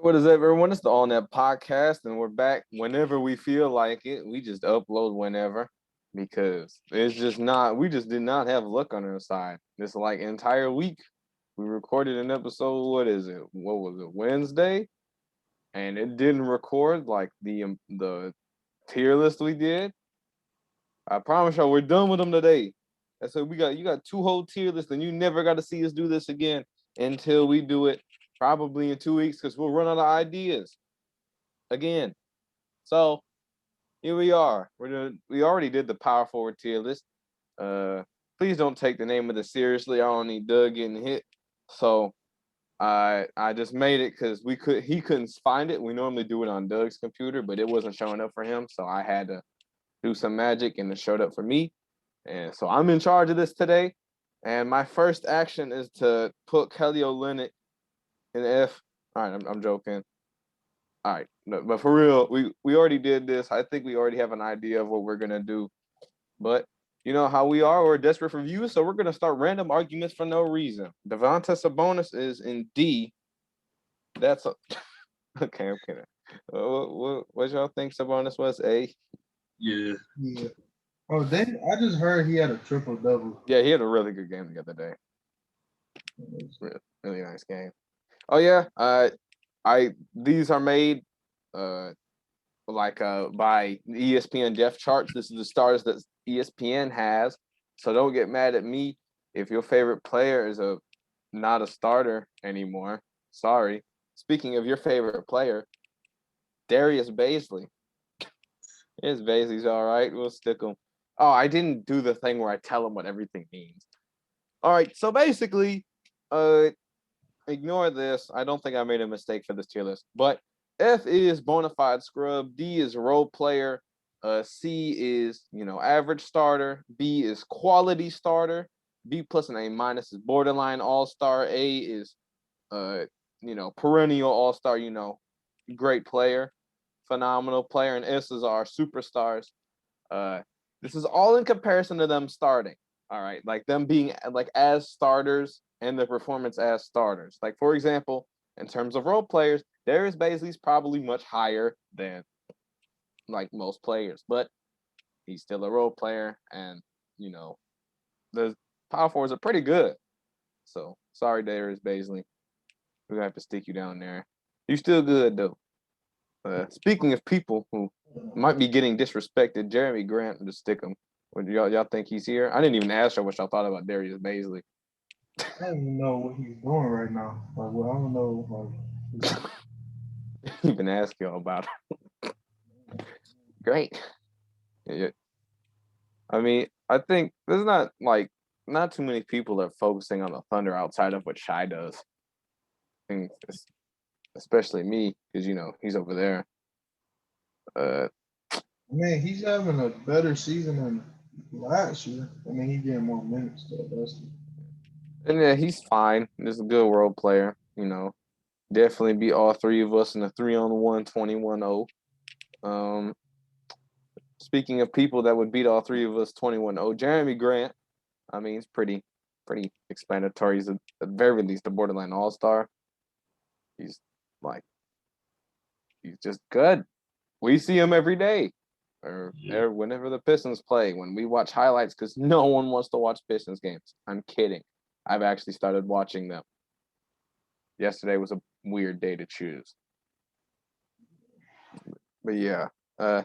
What is up, everyone? It's the AllNetPodcast, and we're back whenever we feel like it. We just upload whenever because it's just not, we just did not have luck on our side. This entire week. We recorded an episode, what is it? What was it, Wednesday? And it didn't record like the tier list we did. I promise y'all, we're done with them today. And so you got two whole tier lists, and you never got to see us do this again until we do it probably in 2 weeks because we'll run out of ideas again. So here we are. We already did the power forward tier list. Uh, please don't take the name of this seriously. I don't need Doug getting hit. So I just made it because he couldn't find it. We normally do it on Doug's computer, but it wasn't showing up for him. So I had to do some magic and it showed up for me. And so I'm in charge of this today. And my first action is to put Kelly Olynyk in F. All right, I'm joking. All right, no, but for real, we already did this. I think we already have an idea of what we're gonna do. But you know how we are. We're desperate for views, so we're gonna start random arguments for no reason. Devonta Sabonis is in D. That's a okay. I'm kidding. What y'all think Sabonis was? A. Yeah. Yeah. Oh, then I just heard he had a triple double. Yeah, he had a really good game the other day. Really nice game. Oh yeah. These are made uh by ESPN depth charts. This is the stars that ESPN has. So don't get mad at me if your favorite player is not a starter anymore. Sorry. Speaking of your favorite player, Darius Baisley. Yes, Baisley's all right. We'll stick him. Oh, I didn't do the thing where I tell him what everything means. All right. So basically, ignore this. I don't think I made a mistake for this tier list. But F is bona fide scrub. D is role player. C is average starter. B is quality starter. B plus and A minus is borderline all star. A is perennial all star. Great player, phenomenal player, and S is our superstars. Uh, this is all in comparison to them starting. All right, like them being like as starters and their performance as starters. Like for example, in terms of role players, Darius Baisley's probably much higher than like most players, but he's still a role player, and the power forwards are pretty good. So sorry, Darius Baisley, we're gonna have to stick you down there. You're still good though. Speaking of people who might be getting disrespected, Jeremy Grant, just stick him. What y'all think he's here? I didn't even ask her what y'all thought about Darius Baisley. I don't even know what he's doing right now. Like, well, I don't know. Even ask y'all about it. Great. Yeah. I mean, I think there's not too many people are focusing on the Thunder outside of what Shy does. I think especially me, because he's over there. Man, he's having a better season than last year. I mean, he's getting more minutes though. And yeah, he's fine. He's a good role player. Definitely beat all three of us in a 3-on-1 21-0. Speaking of people that would beat all three of us 21-0, Jeremy Grant. I mean, it's pretty explanatory. He's at the very least a borderline all-star. He's just good. We see him every day, or whenever the Pistons play. When we watch highlights, because no one wants to watch Pistons games. I'm kidding. I've actually started watching them. Yesterday was a weird day to choose. But yeah, I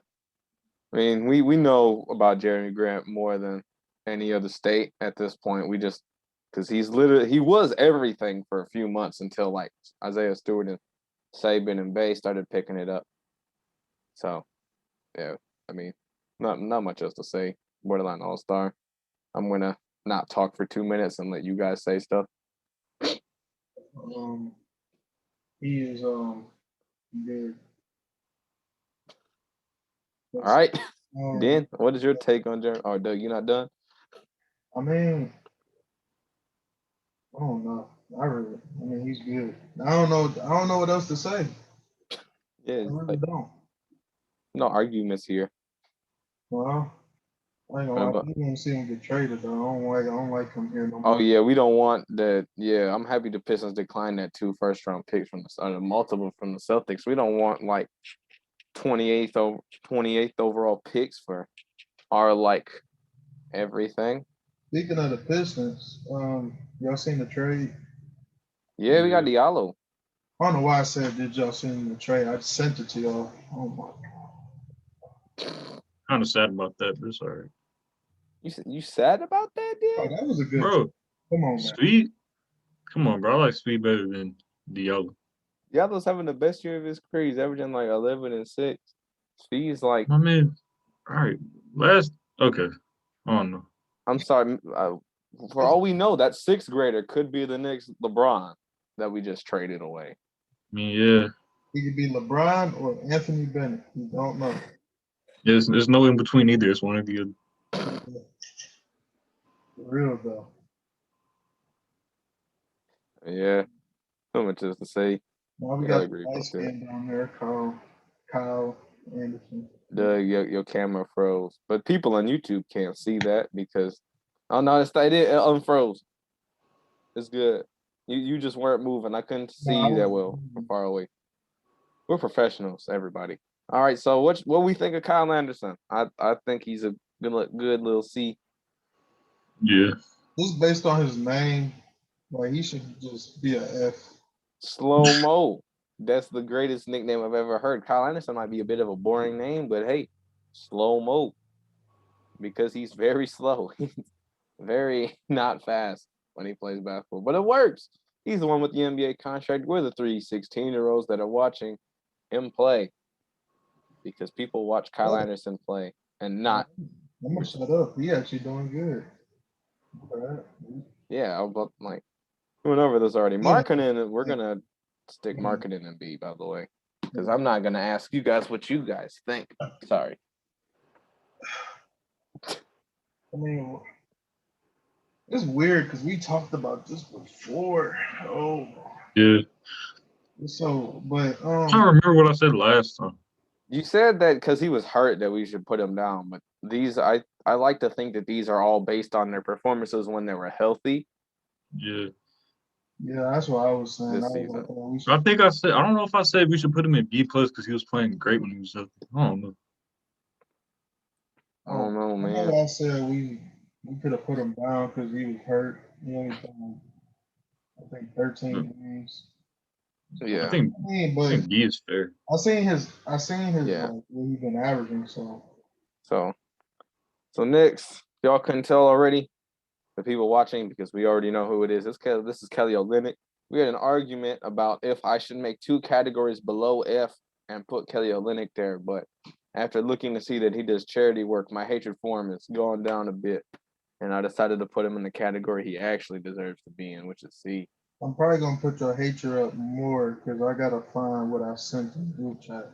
mean, we know about Jeremy Grant more than any other state at this point. We just because he was everything for a few months until like Isaiah Stewart and Saban and Bay started picking it up. So yeah, I mean, not much else to say. Borderline All Star. I'm gonna not talk for 2 minutes and let you guys say stuff. He is good. All right. Um, Dan, what is your take on Jeremy? Oh, Doug, you not done? I mean, I don't know. I mean, he's good. I don't know. I don't know what else to say. Yeah, I really like don't. no arguments here. Well, I ain't gonna lie, I don't see him get traded though. I don't like him here no Oh more. yeah, we don't want that. Yeah, I'm happy the Pistons declined that 2 first-round picks from multiple from the Celtics. We don't want like 28th overall picks for our like everything. Speaking of the Pistons, y'all seen the trade? Yeah, we got Diallo. I don't know why I said did y'all seen the trade. I sent it to y'all. Oh my Kind of sad about that, but it's all right. You sad about that, god, dude? that was a good trade. Bro, Come on, man. Speed? Come on, bro. I like Speed better than Diallo. Diallo's having the best year of his career. He's averaging like 11 and 6. He's like, My man, all right. Okay. I don't know. I'm sorry. For all we know, that sixth grader could be the next LeBron that we just traded away. I mean, yeah. He could be LeBron or Anthony Bennett. You don't know. There's no in between either. It's one of the other. For real though. Yeah, so much is to say. Now we I gotta got the agree light about that. skin down there, Kyle Anderson. Doug, your camera froze, but people on YouTube can't see that because oh no, it unfroze. It's good. You just weren't moving. I couldn't see No, I you that was well from far away. We're professionals, everybody. All right, so what we think of Kyle Anderson? I think he's a good little C. Yeah. just based on his name, like he should just be a F. Slow mo. That's the greatest nickname I've ever heard. Kyle Anderson might be a bit of a boring name, but hey, slow mo. Because he's very slow. He's very not fast when he plays basketball. But it works. He's the one with the NBA contract. We're the 16-year-olds that are watching him play. Because people watch Kyle Anderson play and not. I'm gonna shut up. He actually doing good. Yeah, I'm like went over this already. Marketing, we're gonna stick marketing in B, by the way. Because I'm not gonna ask you guys what you guys think. Sorry. I mean, it's weird because we talked about this before. Oh, Yeah. so but I don't remember what I said last time. You said that because he was hurt that we should put him down, but these I like to think that these are all based on their performances when they were healthy. Yeah. yeah, that's what I was saying. This I was season. like, oh, we I should. think I said I don't know if I said we should put him in B plus because he was playing great when he was healthy. I don't know. I don't know, I man. remember I said we could have put him down because he was hurt. He only played, I think 13 games. Yeah. I think But B is fair. I seen his Yeah. like what he's been averaging. So next, y'all couldn't tell already, the people watching, because we already know who it is. This is Kelly Olynyk. We had an argument about if I should make 2 categories below F and put Kelly Olynyk there, but after looking to see that he does charity work, my hatred for him has gone down a bit, and I decided to put him in the category he actually deserves to be in, which is C. I'm probably gonna put your hatred up more because I gotta find what I sent in the group chat.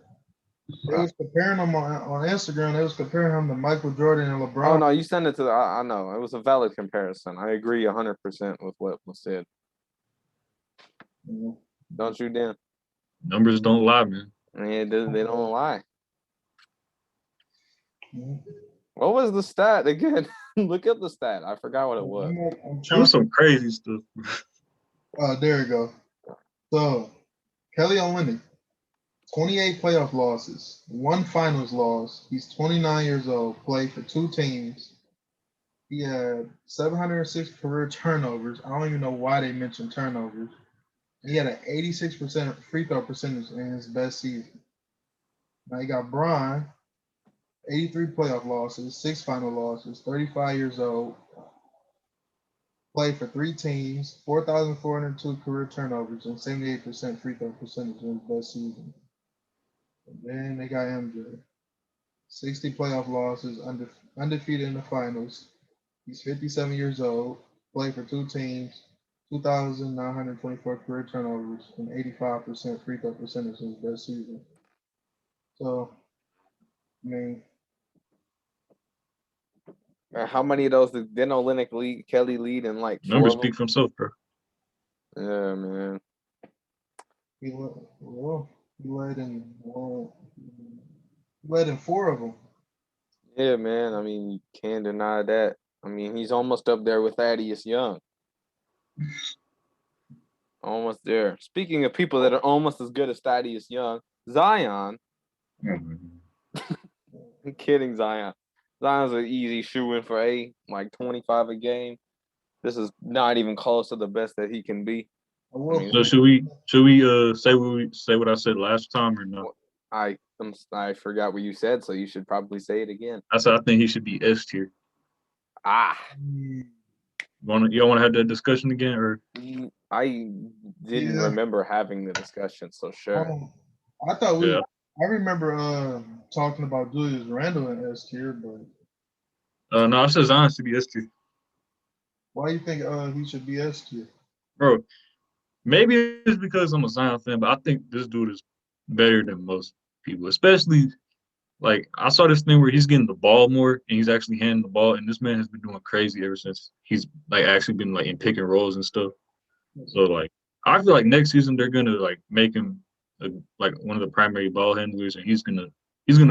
They was comparing him on Instagram. They was comparing him to Michael Jordan and LeBron. Oh no, you sent it to I know. It was a valid comparison. I agree 100% with what was said. Yeah. Don't you, Dan? Numbers don't lie, man. Yeah, they don't lie. Yeah. What was the stat again? Look up the stat. I forgot what it was. I'm It trying. was some crazy stuff. There you go. So Kelly Olynyk, 28 playoff losses, 1 finals loss. He's 29 years old. Played for 2 teams. He had 706 career turnovers. I don't even know why they mentioned turnovers. He had an 86% free throw percentage in his best season. Now you got Bron, 83 playoff losses, 6 final losses, 35 years old. Played for 3 teams, 4,402 career turnovers, and 78% free throw percentage in his best season. And then they got MJ, 60 playoff losses, undefeated in the finals. He's 57 years old, played for 2 teams, 2,924 career turnovers, and 85% free throw percentage in his best season. So, I mean, How many of those did Olynyk lead? Kelly lead in like 4 Numbers of them? speak for himself, bro. Yeah, man. he led in 4 of them. Yeah, man. I mean, you can't deny that. I mean, he's almost up there with Thaddeus Young. Almost there. Speaking of people that are almost as good as Thaddeus Young, Zion. Mhm. I'm kidding, Zion. Zion's an easy shoe-in for like 25 a game. This is not even close to the best that he can be. I will mean, So should we say what I said last time or no? I forgot what you said, so you should probably say it again. I said I think he should be S tier. Ah, Y'all want to have that discussion again, or I didn't Yeah. remember having the discussion, so sure. I thought we. Yeah. I remember talking about Julius Randle in S tier, but no? I said Zion should be S tier, why do you think he should be S tier? bro. Maybe it's because I'm a Zion fan, but I think this dude is better than most people, especially like I saw this thing where he's getting the ball more and he's actually handing the ball, and this man has been doing crazy ever since he's like actually been like in pick and rolls and stuff. So like I feel like next season they're gonna like make him like one of the primary ball handlers, and he's gonna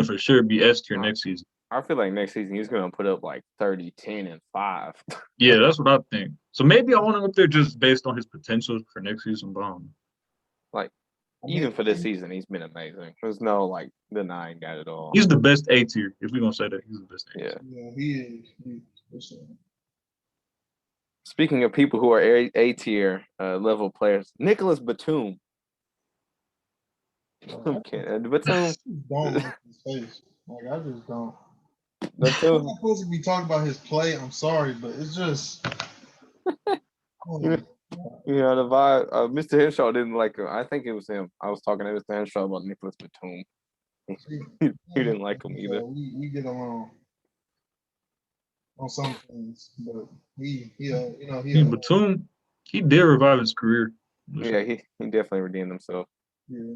for sure be S tier next season. I feel like next season he's gonna put up like 30, 10, and 5. Yeah, that's what I think. So maybe I want him up there just based on his potential for next season. But Like even for this season, he's been amazing. There's no like denying that at all. he's the best A tier. If we're gonna say that, he's the best A tier. Yeah. Yeah, he is. For sure. Speaking of people who are A tier level players, Nicholas Batum. I'm kidding. Batum. Don't look at his face. Like I just don't. I'm Batum. not supposed to be talking about his play. I'm sorry, but it's just. You know, the vibe. Mr. Henshaw didn't like him. I think it was him. I was talking to Mr. Henshaw about Nicholas Batum. He didn't like him either. We get along on some things, but Batum, he did revive his career. Yeah, he definitely redeemed himself. Yeah.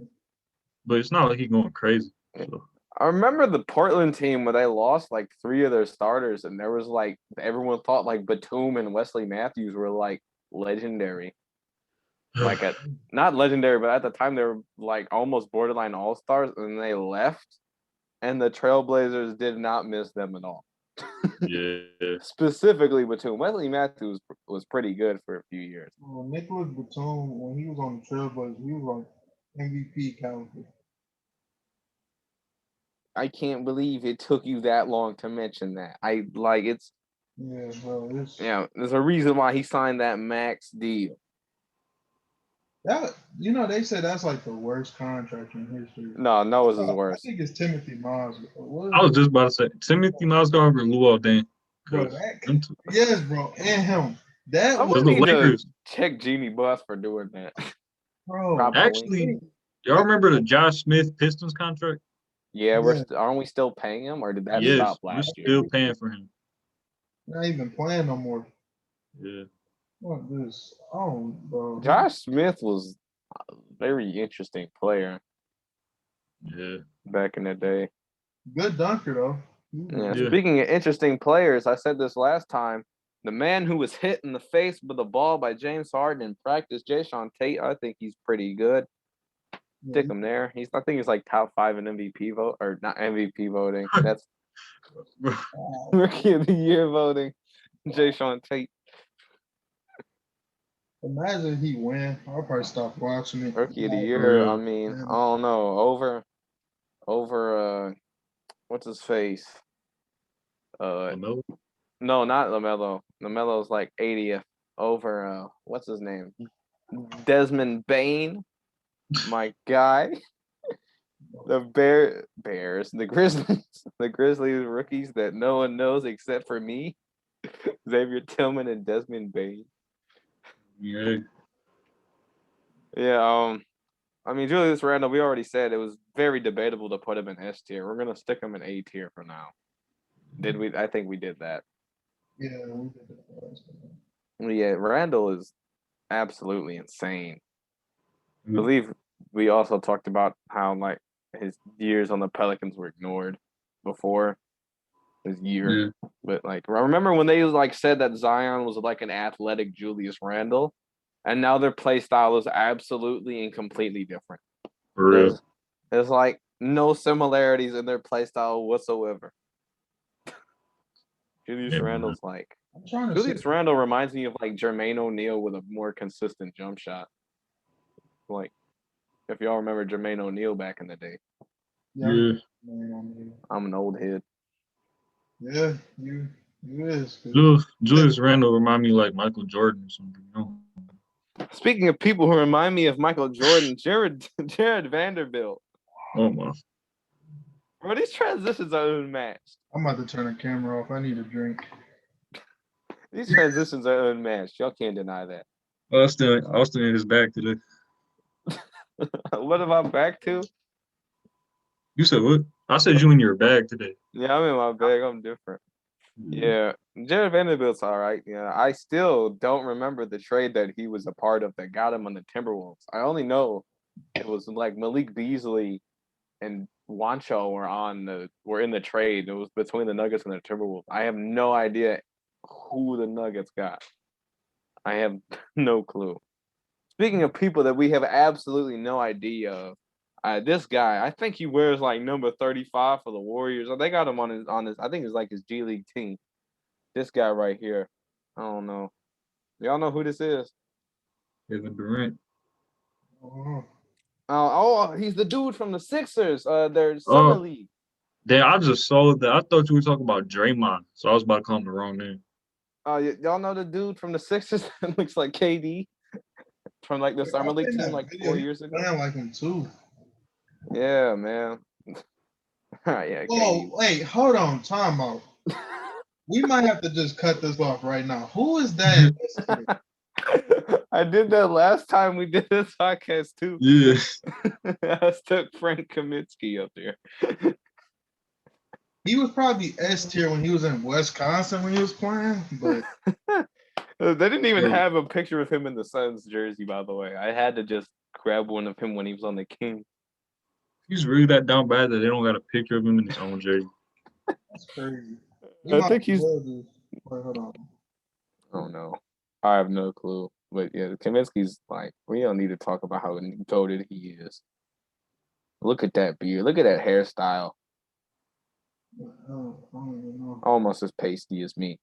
But it's not like he's going crazy. So. I remember the Portland team where they lost like 3 of their starters, and there was like everyone thought like Batum and Wesley Matthews were like legendary. Like not legendary, but at the time they were like almost borderline all-stars, and they left, and the Trailblazers did not miss them at all. Yeah. Specifically Batum. Wesley Matthews was pretty good for a few years. Nicholas Batum, when he was on the Trailblazers, he was like MVP caliber. I can't believe it took you that long to mention that. Yeah, bro. There's a reason why he signed that max deal. That they say that's like the worst contract in history. No, Noah's is worse. I think it's Timothy Miles. I was just about to say Timothy Mozgov or Luol Deng. Bro, yes, bro, and him. That I was the Lakers. Check Jeannie Buss for doing that. Bro, actually, y'all remember the Josh Smith Pistons contract? Yeah, aren't we still paying him, or did that stop last year? We're still paying for him. Not even playing no more. Yeah. What this? Oh, bro. Josh Smith was a very interesting player. Yeah. Back in the day. Good dunker though. Yeah. Speaking of interesting players, I said this last time. The man who was hit in the face with a ball by James Harden in practice, Jason Tate, I think he's pretty good. Stick him there. I think he's like top 5 in MVP vote, or not MVP voting. That's Rookie of the Year voting. Jason Tate. Imagine he win. I'll probably stop watching it. Rookie of the Year. I mean, I don't know. Over what's his face? LaMelo? No, not LaMelo. LaMelo's like 80th. Over what's his name? Desmond Bain. My guy. The Bears, the Grizzlies rookies that no one knows except for me. Xavier Tillman and Desmond Bain. Yeah. Yeah, I mean Julius Randle, we already said it was very debatable to put him in S tier. We're gonna stick him in A tier for now. Did we? I think we did that. Yeah, we did that. Yeah, Randle is absolutely insane. I believe we also talked about how like his years on the Pelicans were ignored before his year. Yeah. But like I remember when they like said that Zion was like an athletic Julius Randle, and now their play style is absolutely and completely different. For real. There's like no similarities in their play style whatsoever. Julius Yeah, man. Randle's like I'm trying to Julius say. Randle reminds me of like Jermaine O'Neal with a more consistent jump shot. Like if y'all remember Jermaine O'Neal back in the day. Yeah, Yeah. I'm an old head. yeah, you is. 'Cause Julius Randle remind me like Michael Jordan or something. You know? Speaking of people who remind me of Michael Jordan, Jared Vanderbilt. Oh my. Bro, these transitions are unmatched. I'm about to turn the camera off. I need a drink. These transitions are unmatched. Y'all can't deny that. Austin in his bag today. What am I back to? You said what? I said you in your bag today. Yeah, I'm in my bag. I'm different. Yeah, Jared Vanderbilt's all right. Yeah, I still don't remember the trade that he was a part of that got him on the Timberwolves. I only know it was like Malik Beasley and Wancho were in the trade. It was between the Nuggets and the Timberwolves. I have no idea who the Nuggets got. I have no clue. Speaking of people that we have absolutely no idea of, this guy, I think he wears like number 35 for the Warriors. They got him on his. I think it's like his G League team. This guy right here. I don't know. Y'all know who this is? Kevin Durant. Oh, He's the dude from the Sixers. Their summer Oh, league. damn! I just saw that. I thought you were talking about Draymond, so I was about to call him the wrong name. Y'all know the dude from the Sixers that looks like KD from like the summer I've league seen team that like video. 4 years ago. Playing like him too. Yeah, man. Yeah, Oh, KD. wait, hold on, time out. We might have to just cut this off right now. Who is that? I did that last time we did this podcast too. Yeah. I stuck Frank Kaminsky up there. He was probably S tier when he was in Wisconsin when he was playing, but They didn't even Hey, have a picture of him in the Suns jersey, by the way. I had to just grab one of him when he was on the Kings. he's really that down bad that they don't got a picture of him in his own jersey. that's crazy. We I might think as he's. well just wait, hold on. Oh no, I have no clue. But yeah, Kaminsky's like we don't need to talk about how goated he is. Look at that beard. Look at that hairstyle. I don't even know. Almost as pasty as me.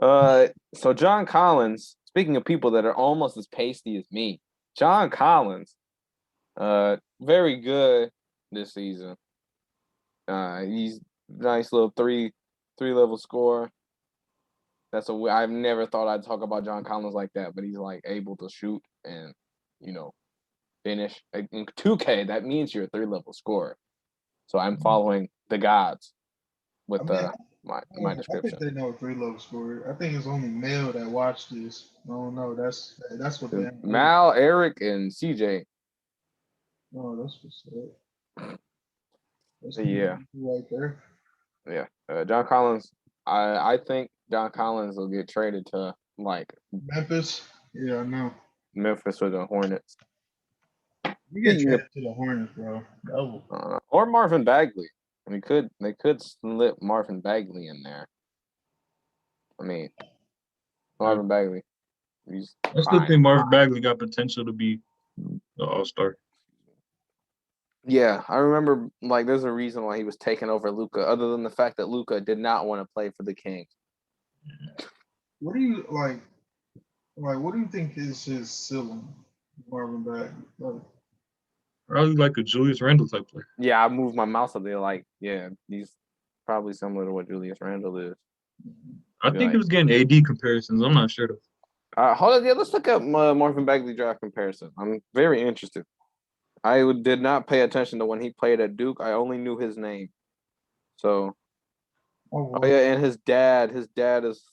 So John Collins. Speaking of people that are almost as pasty as me, John Collins. Very good this season. He's nice little three level score. I've never thought I'd talk about John Collins like that, but he's like able to shoot and you know finish. In 2K, that means you're a 3 level scorer. So I'm following the gods I with mean, my I think description. they know a 3 level scorer. I think it's only male that watch this. I don't know. That's what they. Mal, Eric, and CJ. Oh, that's what's up. That's Yeah, right there. yeah. John Collins. I think John Collins will get traded to like Memphis. Yeah, I know. Memphis or the Hornets. You get Speaking of, traded to the Hornets, bro. That will. or Marvin Bagley. They could slip Marvin Bagley in there. I mean, Marvin Bagley, he's I still fine. think Marvin Bagley got potential to be the All-Star. Yeah, I remember like there's a reason why he was taken over Luca, other than the fact that Luca did not want to play for the Kings. What do you like? Like, what do you think is his ceiling, Marvin Bagley? Like, Probably like a Julius Randle type player. Yeah, I moved my mouse up there. Like, yeah, he's probably similar to what Julius Randle is. I Be think he like, was getting AD comparisons. I'm not sure though. hold on, yeah, let's look up Marvin Bagley draft comparison. I'm very interested. Did not pay attention to when he played at Duke. I only knew his name. So, oh, oh yeah, and his dad is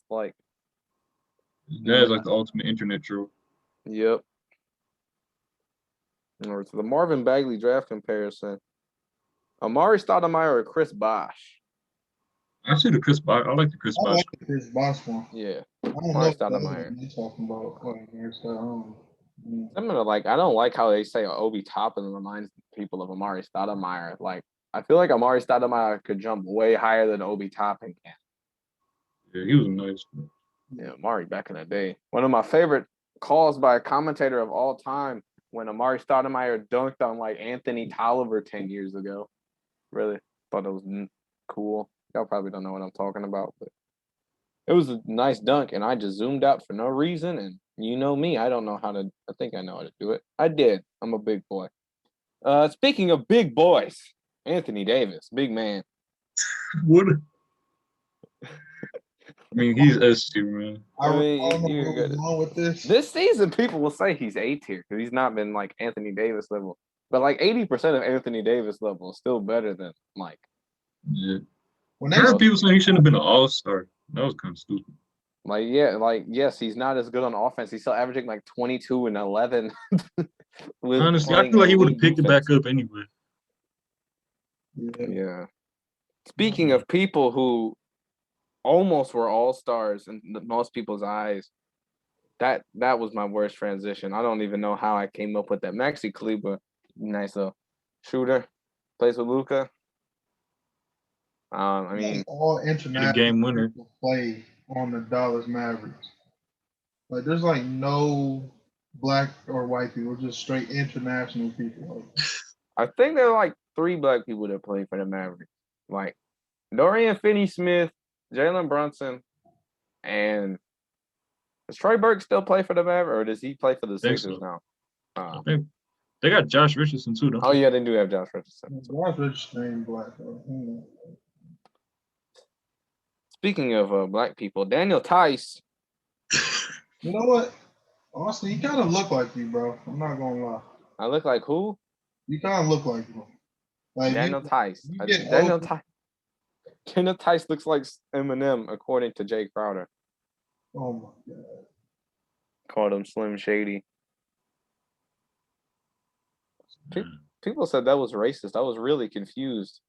like, His you know, dad's like the ultimate internet troll. yep. Or to the Marvin Bagley draft comparison, Amari Stoudemire or Chris Bosh. I see the Chris Bosh. I like the Chris I Bosh. like the Chris Bosh one. Yeah, I don't know Amari what the other Stoudemire. one you're talking about. Like, I'm gonna like. I don't like how they say Obi Toppin reminds people of Amari Stoudemire. Like, I feel like Amari Stoudemire could jump way higher than Obi Toppin can. Yeah, he was nice. Yeah, Amari back in the day. One of my favorite calls by a commentator of all time when Amari Stoudemire dunked on like Anthony Tolliver 10 years ago. Really thought it was cool. Y'all probably don't know what I'm talking about, but It was a nice dunk, and I just zoomed out for no reason. And you know me, I don't know how to. I think I know how to do it. I did. I'm a big boy. Speaking of big boys, Anthony Davis, big man. What? I mean, he's S tier, man. I I don't mean, know you're where we're good. going with this. This season, people will say he's A tier because he's not been like Anthony Davis level. But like 80% of Anthony Davis level is still better than like. Yeah. When I they heard people saying he shouldn't have been an all-star. That was kind of stupid. Yes, he's not as good on offense. He's still averaging like 22 and 11 with Honestly, I playing feel like he would have elite picked it defense. back up anyway. Yeah. Speaking of people who almost were all stars in most people's eyes, that was my worst transition. I don't even know how I came up with that. Maxi Kleber, nice little shooter, plays with Luca. I mean, all He the international game winner. people play on the Dallas Mavericks. Like there's like no black or white people, just straight international people. I think there are like 3 black people that play for the Mavericks, like Dorian Finney-Smith, Jalen Brunson, and does Troy Burke still play for the Mavericks, or does he play for the I think Sixers so. now? I think they got Josh Richardson too, don't Oh they? yeah, they do have Josh Richardson. Josh Richardson ain't black, bro. Speaking of black people, Daniel Tice. You know what? Honestly, you kind of look like you, bro. I'm not gonna lie. I look like who? You kind of look like you. Like Daniel Tice. you get Daniel old. Tice. Daniel Tice looks like Eminem, according to Jay Crowder. Oh my god. Called him Slim Shady. People said that was racist. I was really confused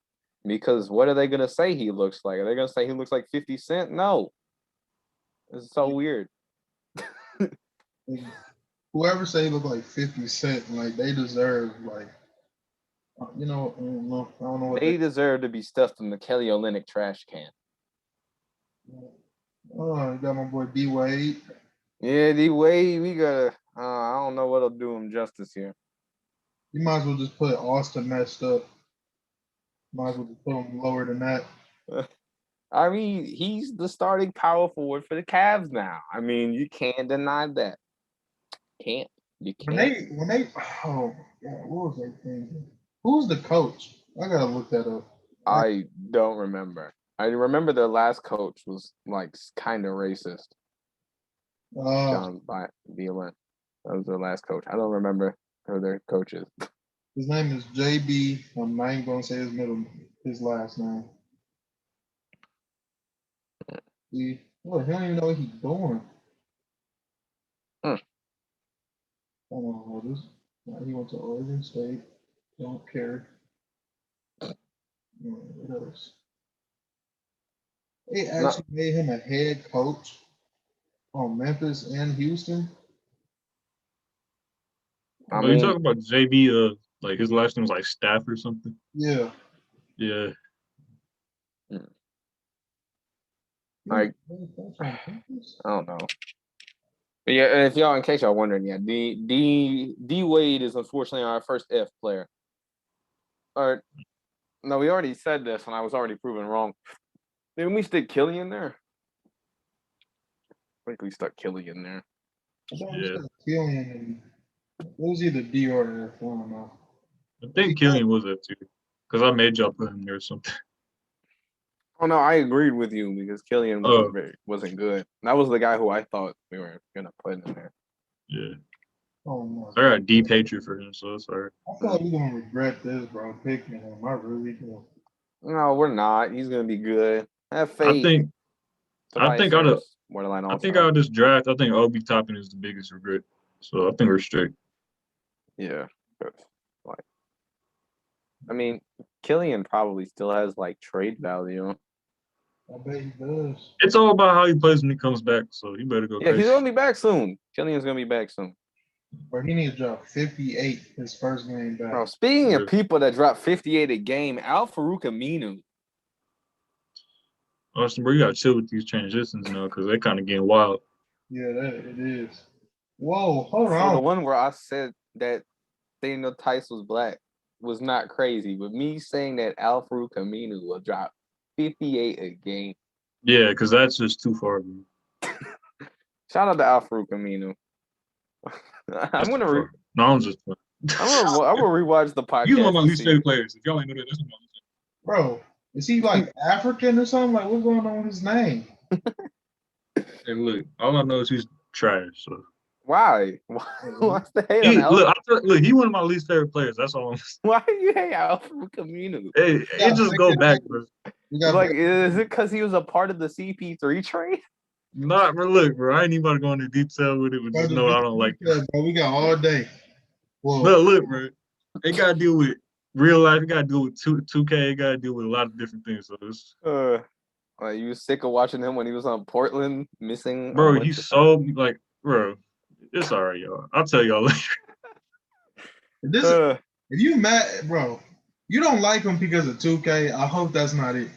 because what are they gonna say he looks like? Are they gonna say he looks like 50 Cent? No. It's so weird. Like, whoever say he look like 50 Cent, like they deserve like you know, I don't know. I don't know what They deserve to be stuffed in the Kelly Olynyk trash can. Oh, I got my boy D Wade. Yeah, the way we gotta. I don't know what'll do him justice here. You might as well just put Austin messed up. Might as well just put him lower than that. I mean, he's the starting power forward for the Cavs now. I mean, you can't deny that. Can't. You can't. When they oh my god, what was they thinking? Who's the coach? I gotta look that up. I don't remember. I remember their last coach was like kind of racist. John Beelan. That was their last coach. I don't remember who their coach is. His name is JB. I'm not even gonna say his last name. See, look, he don't even know what he's doing. Hmm. I don't know this. He went to Oregon State. Don't care. What else? They No, actually made him a head coach on Memphis and Houston. I Oh, you mean, talking about JB? Like his last name was like Staff or something. Yeah. Yeah. like I don't know. But yeah, and if y'all, in case y'all wondering, yeah, D Wade is unfortunately our first F player. Or no, we already said this, and I was already proven wrong. Didn't we stick Killian there? I think we stuck Killian there. Yeah. Killian and it was either D or F. I don't know. I think Killian was that too, because I made y'all put him there or something. Oh no, I agreed with you because Killian wasn't good. That was the guy who I thought we were gonna put in there. Yeah. Oh no. I got D Patriot for him, so it's alright. I feel like we're gonna regret this, bro. Picking him. I really do. No, we're not. He's gonna be good. Have I faith. think Tobias Harris, borderline I all think star. out of this draft, I think Obi Toppin is the biggest regret. So I think we're straight. Yeah. Like, I mean, Killian probably still has like trade value. I bet he does. It's all about how he plays when he comes back, so he better go Yeah, he's crazy. gonna be back soon. Killian's gonna be back soon. But he needs to drop 58 his first game back. Bro, speaking Yeah. of people that drop 58 a game, Al-Farouq Aminu. Austin, bro, you gotta chill with these transitions now because they kind of getting wild. Yeah, it is. Whoa, hold So the on. one where I said that Daniel Tice was black was not crazy, but me saying that Al-Farouq Aminu will drop 58 a game. Yeah, because that's just too far. Bro. Shout out to Al-Farouq Aminu. That's I'm too gonna far. No, I'm just playing. I'm gonna rewatch the He's one podcast of my to least see. favorite players. If y'all ain't know that, that's one of my least Bro, is he like African or something? Like, what's going on with his name? favorite. And look, all I know is he's trash. So Why? What's the hate on look, he one of my least favorite players. That's all. Why do you hate Al-Farouq Aminu? Hey, it just go back, bro. Like, is it because he was a part of the CP3 trade? Not, bro. Look, bro. I ain't even about to go into detail with it, but just know I don't like it. bro, we got all day. Well, Look, bro. It got to deal with real life. It got to deal with 2K. It got to deal with a lot of different things. So it's, Like you was sick of watching him when he was on Portland missing. bro, he's so like, bro. It's all right, y'all. I'll tell y'all later. if you mad, bro, you don't like him because of 2K. I hope that's not it.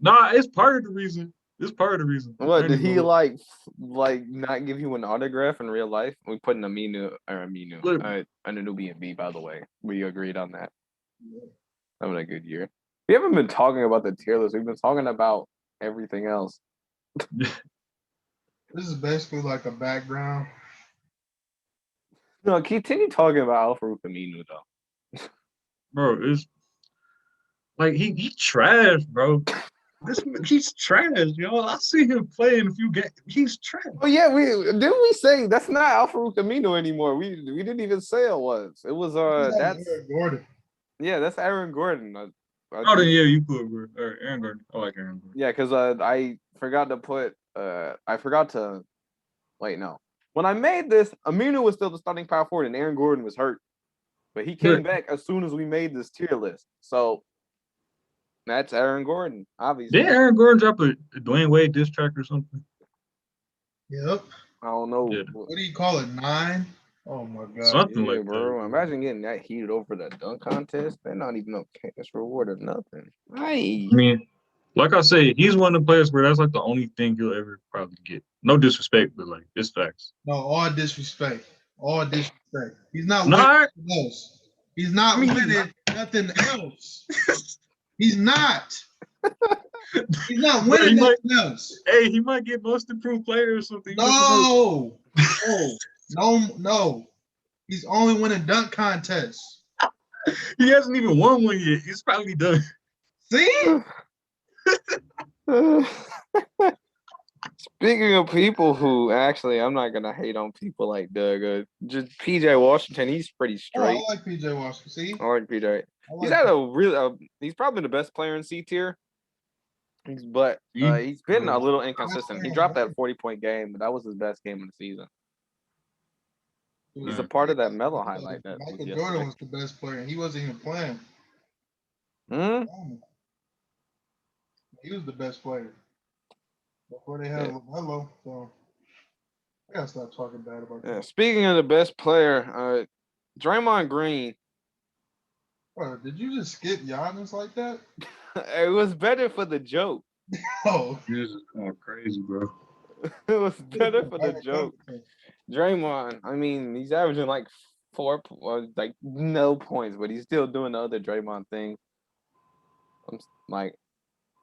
Nah, it's part of the reason. It's part of the reason. What did he like not give you an autograph in real life? We put an Aminu. Anunoby B, by the way. We agreed on that. Having a good year. We haven't been talking about the tier list. We've been talking about everything else. This is basically like a background. No, continue talking about Al-Farouq Aminu though. Bro, it's like he trash, bro. He's trash, yo. I see him play in a few games. He's trash. Oh yeah, we say that's not Al-Farouq Aminu anymore. We didn't even say it was. It was that's Aaron Gordon. Yeah, that's Aaron Gordon. Oh, then yeah, you put bro. Aaron Gordon. I like Aaron Gordon. Yeah, because I forgot to wait, no. When I made this, Aminu was still the starting power forward and Aaron Gordon was hurt. But he came back as soon as we made this tier list. So that's Aaron Gordon, obviously. Did Aaron Gordon drop a Dwayne Wade diss track or something? Yep. I don't know. Yeah. What do you call it? 9? Oh my god. Something like bro. that. Imagine getting that heated over the dunk contest. They're not even no cash reward or nothing. I mean, like I say, he's one of the players where that's like the only thing he'll ever probably get. No disrespect, but like it's facts. No, all disrespect. All disrespect. He's not winning nothing else. He's not winning nothing else. He's not. He's not winning nothing else. Hey, he might get most improved player or something. No. No. He's only winning dunk contests. He hasn't even won one yet. He's probably done. See? Speaking of people who actually, I'm not gonna hate on people like Doug. Just PJ Washington, he's pretty straight. Oh, I like PJ Washington. See, I like PJ. He's had a real. He's probably the best player in C tier. He's been a little inconsistent. He dropped that 40-point game, but that was his best game of the season. He's a part of that Melo highlight. That Michael Jordan was the best player, and he wasn't even playing. He was the best player before they had LaMelo. So I gotta stop talking bad about that. Speaking of the best player, Draymond Green. Bro, did you just skip Giannis like that? It was better for the joke. Oh, this is going crazy, bro. It was better for the joke. Draymond, I mean, he's averaging like 4, like no points, but he's still doing the other Draymond thing. I'm like,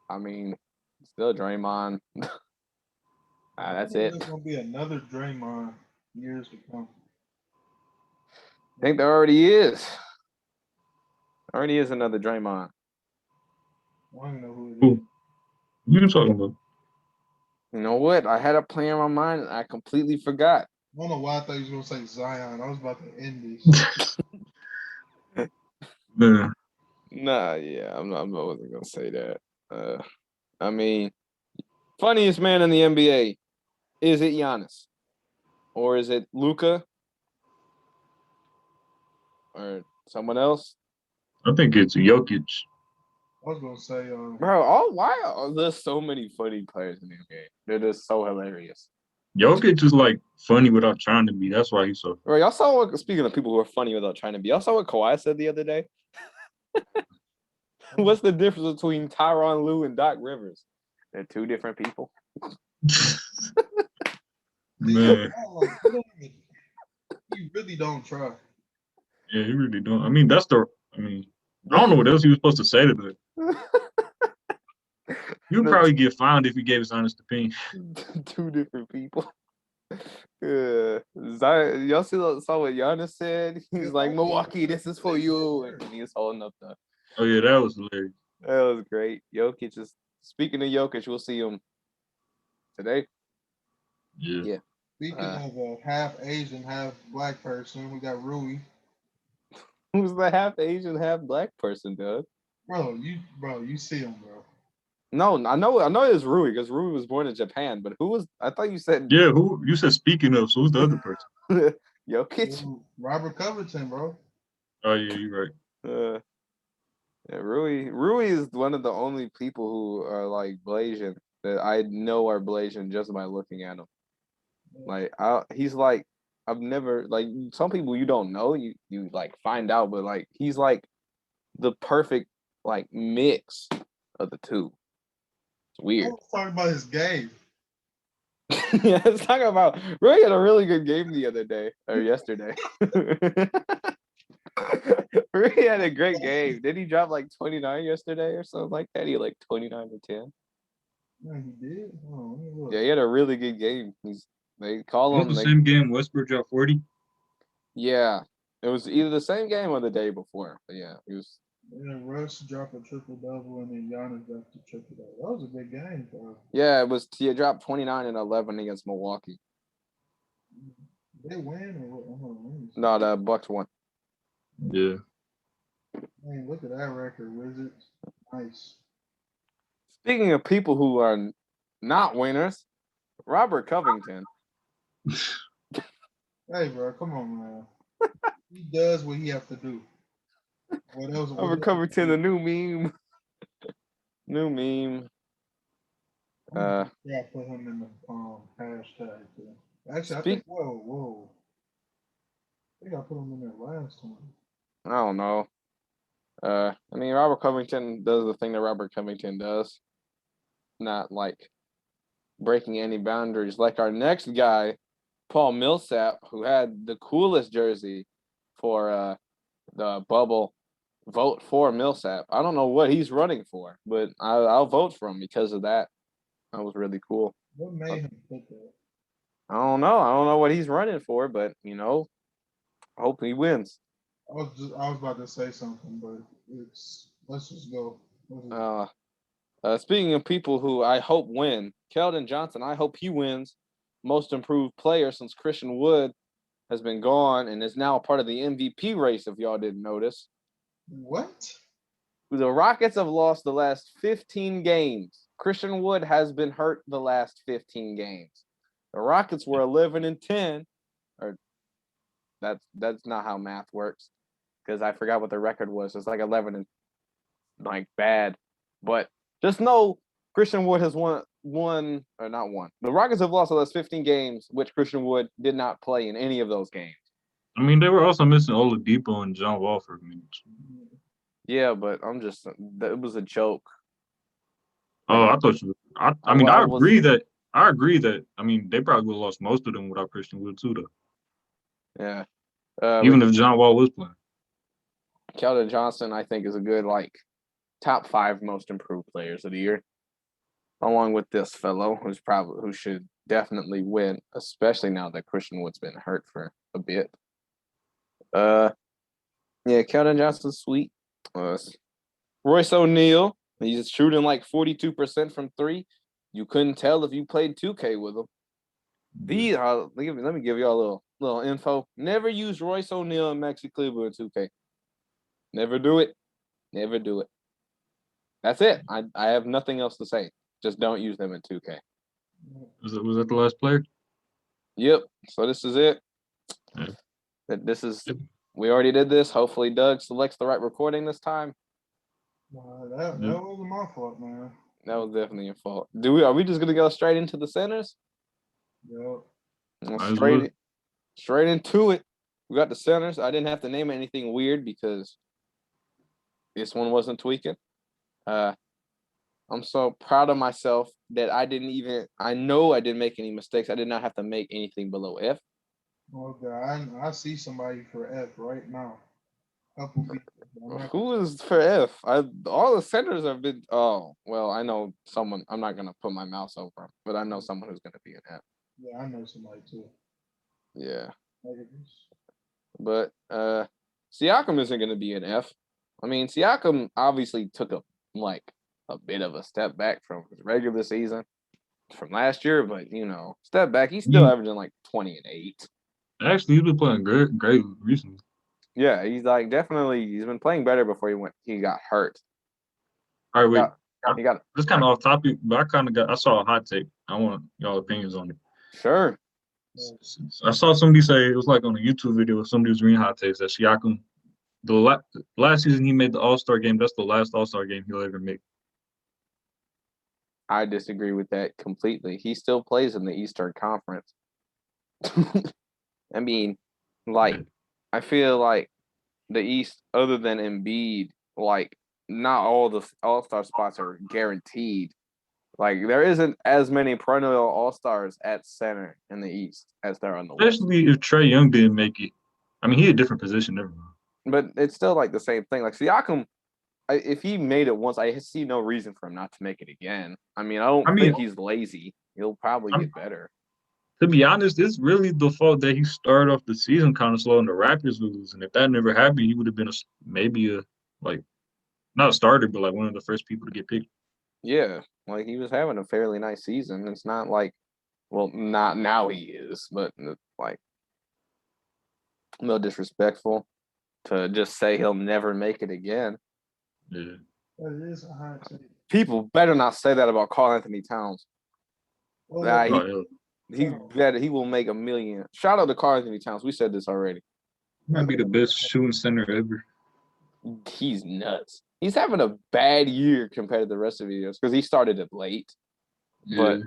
I mean, still Draymond. That's it. There's gonna be another Draymond years to come. I think there already is. Already is another Draymond. I don't know who it is. Who are you talking about? You know what? I had a player in my mind and I completely forgot. I don't know why I thought you were gonna say Zion. I was about to end this. Yeah. Nah, yeah, I wasn't gonna say that. I mean, funniest man in the NBA, is it Giannis, or is it Luka, or someone else? I think it's Jokic. I was gonna say, bro, why are there so many funny players in the NBA? They're just so hilarious. Jokic is like funny without trying to be. That's why he's so. Bro, y'all saw what? Speaking of people who are funny without trying to be, y'all saw what Kawhi said the other day. What's the difference between Tyronn Lue and Doc Rivers? They're two different people. Man. You really don't try. Yeah, he really don't. I mean, I don't know what else he was supposed to say to that. You'd probably get fined if you gave his honest opinion. Two different people. Y'all saw what Giannis said? He's like, Milwaukee, this is for you. And he was holding up the. Oh yeah, that was hilarious. That was great. Jokic is speaking of Jokic, we'll see him today. Yeah. Speaking of a half Asian, half black person, we got Rui. Who's the half Asian, half black person, dude? Bro, you see him, bro. No, I know it's Rui because Rui was born in Japan, but who was? I thought you said Yeah, who you said speaking of? So who's the other person? Jokic. Ooh, Robert Covington, bro. Oh yeah, you're right. Yeah, Rui is one of the only people who are like Blasian that I know are Blasian just by looking at him. Like he's like I've never like some people you don't know you like find out, but like he's like the perfect like mix of the two. It's weird. Let's talk about his game. Yeah, let's talk about Rui had a really good game the other day or yesterday. Rui had a great game. Did he drop like 29 yesterday or something like that? He had like 29 to 10. Yeah, he did. Oh, let me look. Yeah, he had a really good game. They call Was him. the same game Westbrook dropped 40? Yeah, it was either the same game or the day before. But yeah, he was. Yeah, Russ dropped a triple double and then Giannis dropped a triple double. That was a big game, bro. Yeah, it was. He dropped 29 and 11 against Milwaukee. They win or what? No, the Bucks won. Yeah. Man, look at that record, Wizards. Nice. Speaking of people who are not winners, Robert Covington. Hey, bro, come on, man. He does what he has to do. Robert Covington, the new meme. New meme. Yeah, put him in the hashtag. Too. Actually, I think. Whoa. I think I put him in there last time. I don't know. I mean, Robert Covington does the thing that Robert Covington does. Not like breaking any boundaries. Like our next guy, Paul Millsap, who had the coolest jersey for the bubble. Vote for Millsap. I don't know what he's running for, but I'll vote for him because of that. That was really cool. What made him put that? I don't know. I don't know what he's running for, but I hope he wins. I was about to say something, but let's just go. Speaking of people who I hope win, Keldon Johnson, I hope he wins most improved player since Christian Wood has been gone and is now a part of the MVP race, if y'all didn't notice. What? The Rockets have lost the last 15 games. Christian Wood has been hurt the last 15 games. The Rockets were 11 and 10, or that's not how math works because I forgot what the record was. It's like 11 and like bad, but just know Christian Wood has won or not won. The Rockets have lost the last 15 games, which Christian Wood did not play in any of those games. I mean, they were also missing Oladipo and John Wall for minutes. Yeah, but it was a joke. Oh, I thought you. I agree that. I mean, they probably would have lost most of them without Christian Wood too, though. Yeah. Even if John Wall was playing. Keldon Johnson, I think, is a good top 5 most improved players of the year, along with this fellow who should definitely win, especially now that Christian Wood's been hurt for a bit. Yeah, Keldon Johnson's sweet. Royce O'Neal, he's shooting like 42% from 3. You couldn't tell if you played 2K with him. Let me give y'all a little info. Never use Royce O'Neal and Maxi Kleber in 2K. Never do it. Never do it. That's it. I have nothing else to say. Just don't use them in 2K. Was that the last player? Yep. So this is it. Yeah. We already did this. Hopefully Doug selects the right recording this time. That wasn't my fault, man. That was definitely your fault. Are we just gonna go straight into the centers? Yep. Straight into it. We got the centers. I didn't have to name anything weird because this one wasn't tweaking. I'm so proud of myself that I know I didn't make any mistakes. I did not have to make anything below F. Oh God, I see somebody for F right now. Couple people. Who is for F? All the centers have been. Oh well, I know someone. I'm not gonna put my mouse over him, but I know someone who's gonna be an F. Yeah, I know somebody too. Yeah, Negatives. but Siakam isn't gonna be an F. I mean, Siakam obviously took a bit of a step back from his regular season from last year, but step back. He's still averaging like 20 and 8. Actually, he's been playing great recently. Yeah, he's he's been playing better before he got hurt. All right, wait. He got This kind of off topic, but I saw a hot take. I want y'all opinions on it. sure. I saw somebody say it was like on a YouTube video. Somebody was reading hot takes that Siakam, last season he made the All-Star game. That's the last All-Star game he'll ever make. I disagree with that completely. He still plays in the Eastern Conference. I mean, I feel like the East, other than Embiid, not all the All-Star spots are guaranteed. Like there isn't as many perennial All-Stars at center in the East as there are in the West. Especially if Trae Young didn't make it. I mean, he had a different position. Never mind. But it's still like the same thing. Like Siakam, if he made it once, I see no reason for him not to make it again. I mean, I don't think he's lazy. He'll probably get better. To be honest, it's really the fault that he started off the season kind of slow and the Raptors were losing. If that never happened, he would have been maybe not a starter, but like one of the first people to get picked. Yeah, like he was having a fairly nice season. It's not like, well, not now he is, but like, no disrespectful to just say he'll never make it again. Yeah. That is a hot take. People better not say that about Karl Anthony Towns. He will make $1 million. Shout out to Karl Anthony Towns. We said this already. Might be the best shooting center ever. He's nuts. He's having a bad year compared to the rest of the years because he started it late. Yeah.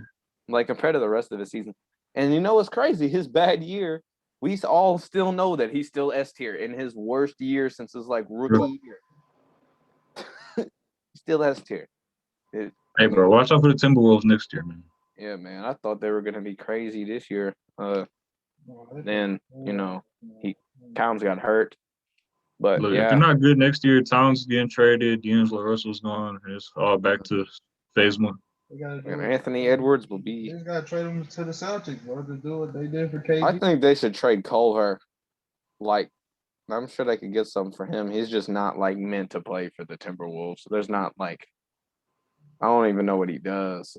But compared to the rest of the season. And you know what's crazy? His bad year, we all still know that he's still S tier in his worst year since his rookie year. Still S tier. Hey, bro, watch out for the Timberwolves next year, man. Yeah, man. I thought they were gonna be crazy this year. Then Towns got hurt. But look, if they're not good next year, Towns getting traded, D'Angelo Russell's gone, and it's all back to phase one. And Anthony Edwards will be. They just gotta trade him to the Celtics, bro, to do what they did for KD. I think they should trade Culver. I'm sure they could get something for him. He's just not meant to play for the Timberwolves. There's not I don't even know what he does.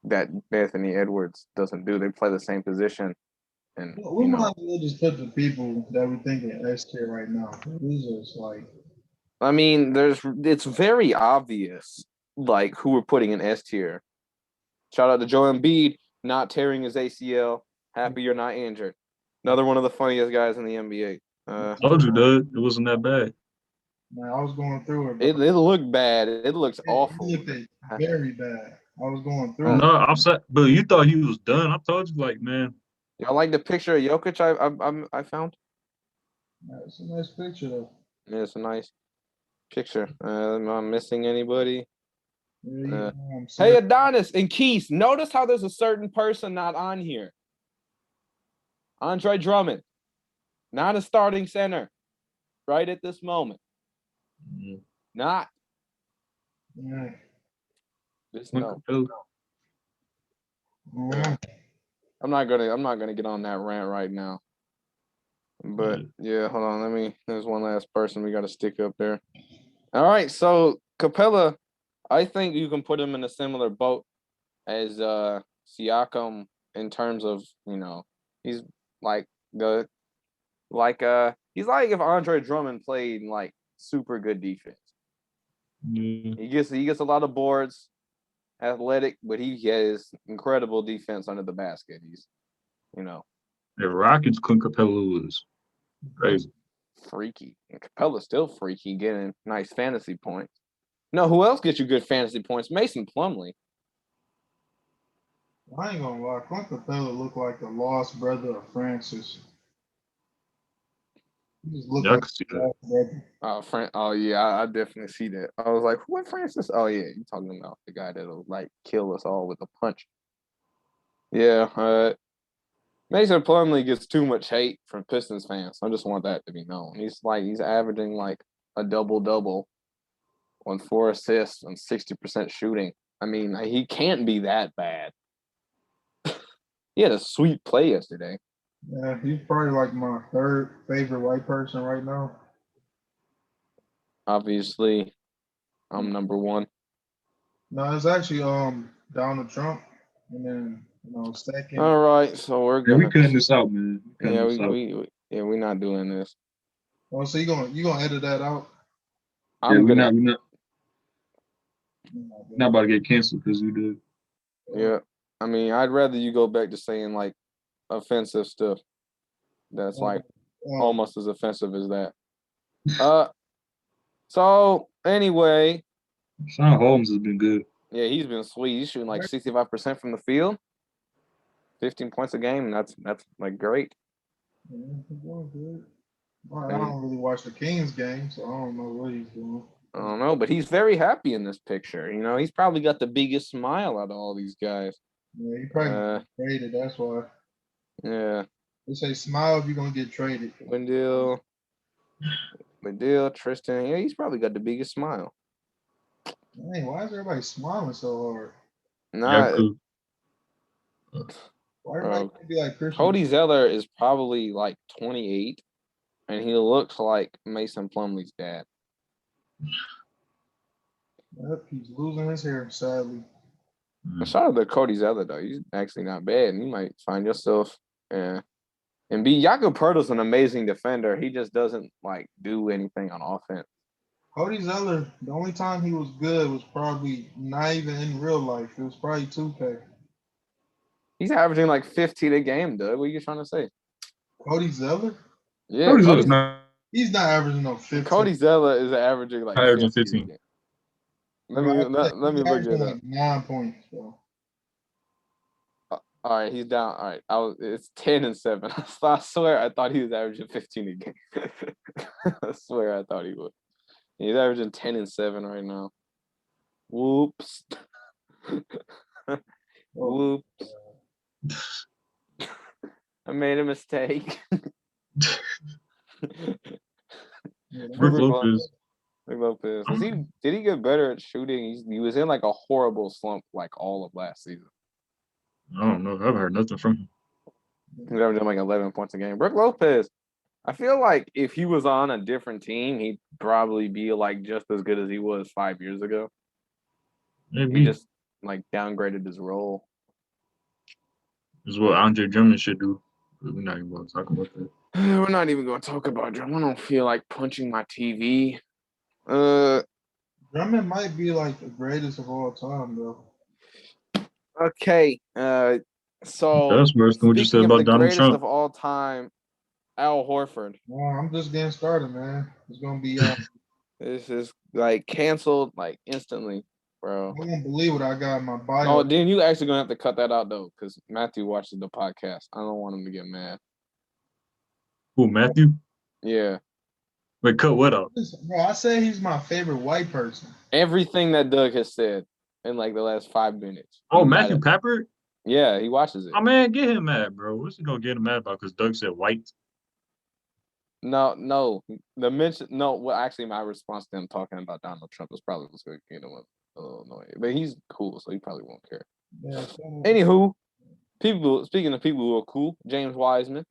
That Anthony Edwards doesn't do. They play the same position. And we might as well just put the people that we think are S tier right now. These are I mean, it's very obvious who we're putting in S tier. Shout out to Joel Embiid not tearing his ACL. Happy you're not injured. Another one of the funniest guys in the NBA. I told you, dude, it wasn't that bad. Man, I was going through it. It looked bad. It looks awful. It looked very bad. I was going through it. No, I'm sorry, but you thought he was done. I told you, man. Y'all like the picture of Jokic I found? Yeah, it's a nice picture, though. Yeah, it's a nice picture. Am I missing anybody? Hey, Adonis and Keith, notice how there's a certain person not on here. Andre Drummond, not a starting center right at this moment. Mm-hmm. Not. Yeah. Just no. I'm not gonna get on that rant right now. But yeah, hold on. There's one last person we gotta stick up there. All right, so Capella, I think you can put him in a similar boat as Siakam in terms of, he's he's like if Andre Drummond played super good defense. Yeah. He gets a lot of boards, athletic, but he has incredible defense under the basket. He's, The Rockets Clint Capella was crazy. Freaky. And Capella's still freaky, getting nice fantasy points. No, who else gets you good fantasy points? Mason Plumlee. I ain't gonna lie, Clint Capella looked like the lost brother of Francis. He just looked like the lost brother. Oh yeah, I definitely see that. I was like, what Francis? Oh yeah, you talking about the guy that'll kill us all with a punch. Yeah, Mason Plumlee gets too much hate from Pistons fans. I just want that to be known. He's averaging like a double-double on 4 assists and 60% shooting. I mean, he can't be that bad. He had a sweet play yesterday. Yeah, he's probably like my third favorite white person right now. Obviously, I'm number one. No, it's actually Donald Trump, and then second. All right, so we're Yeah, we gonna. cutting this out, man. Yeah, we're not doing this. Oh, so you gonna edit that out? Yeah, I'm we're gonna. not about to get canceled because we did. Yeah, I mean, I'd rather you go back to saying like offensive stuff. That's like almost as offensive as that. So anyway, Sean Holmes has been good. yeah, he's been sweet. He's shooting like 65% from the field, 15 points a game. And that's like great. Yeah, he's doing good. I don't really watch the Kings game, so I don't know what he's doing. I don't know, but he's very happy in this picture. You know, he's probably got the biggest smile out of all these guys. Yeah, he probably traded. That's why. Yeah. They say smile if you're gonna get traded. Wendell, Tristan. Yeah, he's probably got the biggest smile. Dang, why is everybody smiling so hard? Nah. Why everybody can't be like Christian? Cody Zeller is probably like 28, and he looks like Mason Plumlee's dad. Yep, he's losing his hair, sadly. Shout out to Cody Zeller though. He's actually not bad, and you might find yourself. And Jakob Poeltl's an amazing defender. He just doesn't like do anything on offense. Cody Zeller, the only time he was good was probably not even in real life. It was probably 2K. He's averaging like 15 a game, Doug. What are you trying to say? Cody Zeller? Yeah, he's not averaging no 15. Cody Zeller is averaging like 15. Let me look it up. Like 9 points, bro. All right, he's down. All right, it's 10 and 7. I swear I thought he was averaging 15 a game. I swear I thought he would. He's averaging 10 and 7 right now. Whoops. Whoops. I made a mistake. Brook Lopez. Did he get better at shooting? He was in like a horrible slump like all of last season. I don't know. I've heard nothing from him. He's averaging like 11 points a game. Brook Lopez, I feel like if he was on a different team, he'd probably be like just as good as he was 5 years ago. Maybe. He just like downgraded his role. This is what Andre Drummond should do. We're not even going to talk about that. We're not even going to talk about Drummond. I don't feel like punching my TV. Drummond might be like the greatest of all time, though. Okay. So that's worse than what you said about Donald Trump. Of all time, Al Horford. No, I'm just getting started, man. It's gonna be. This is like canceled like instantly, bro. I can't believe what I got in my bio. Oh, then you actually gonna have to cut that out though, because Matthew watches the podcast. I don't want him to get mad. Who, Matthew? Yeah. Wait, cut what out? Bro, I say he's my favorite white person. Everything that Doug has said in like the last 5 minutes. Oh, Matthew Papper? Yeah, he watches it. Oh man, get him mad, bro. What's he gonna get him mad about? Because Doug said white. No. The mention. No, well, actually, my response to him talking about Donald Trump is probably what's going to get him a little annoying. But he's cool, so he probably won't care. Yeah, anywho, speaking of people who are cool, James Wiseman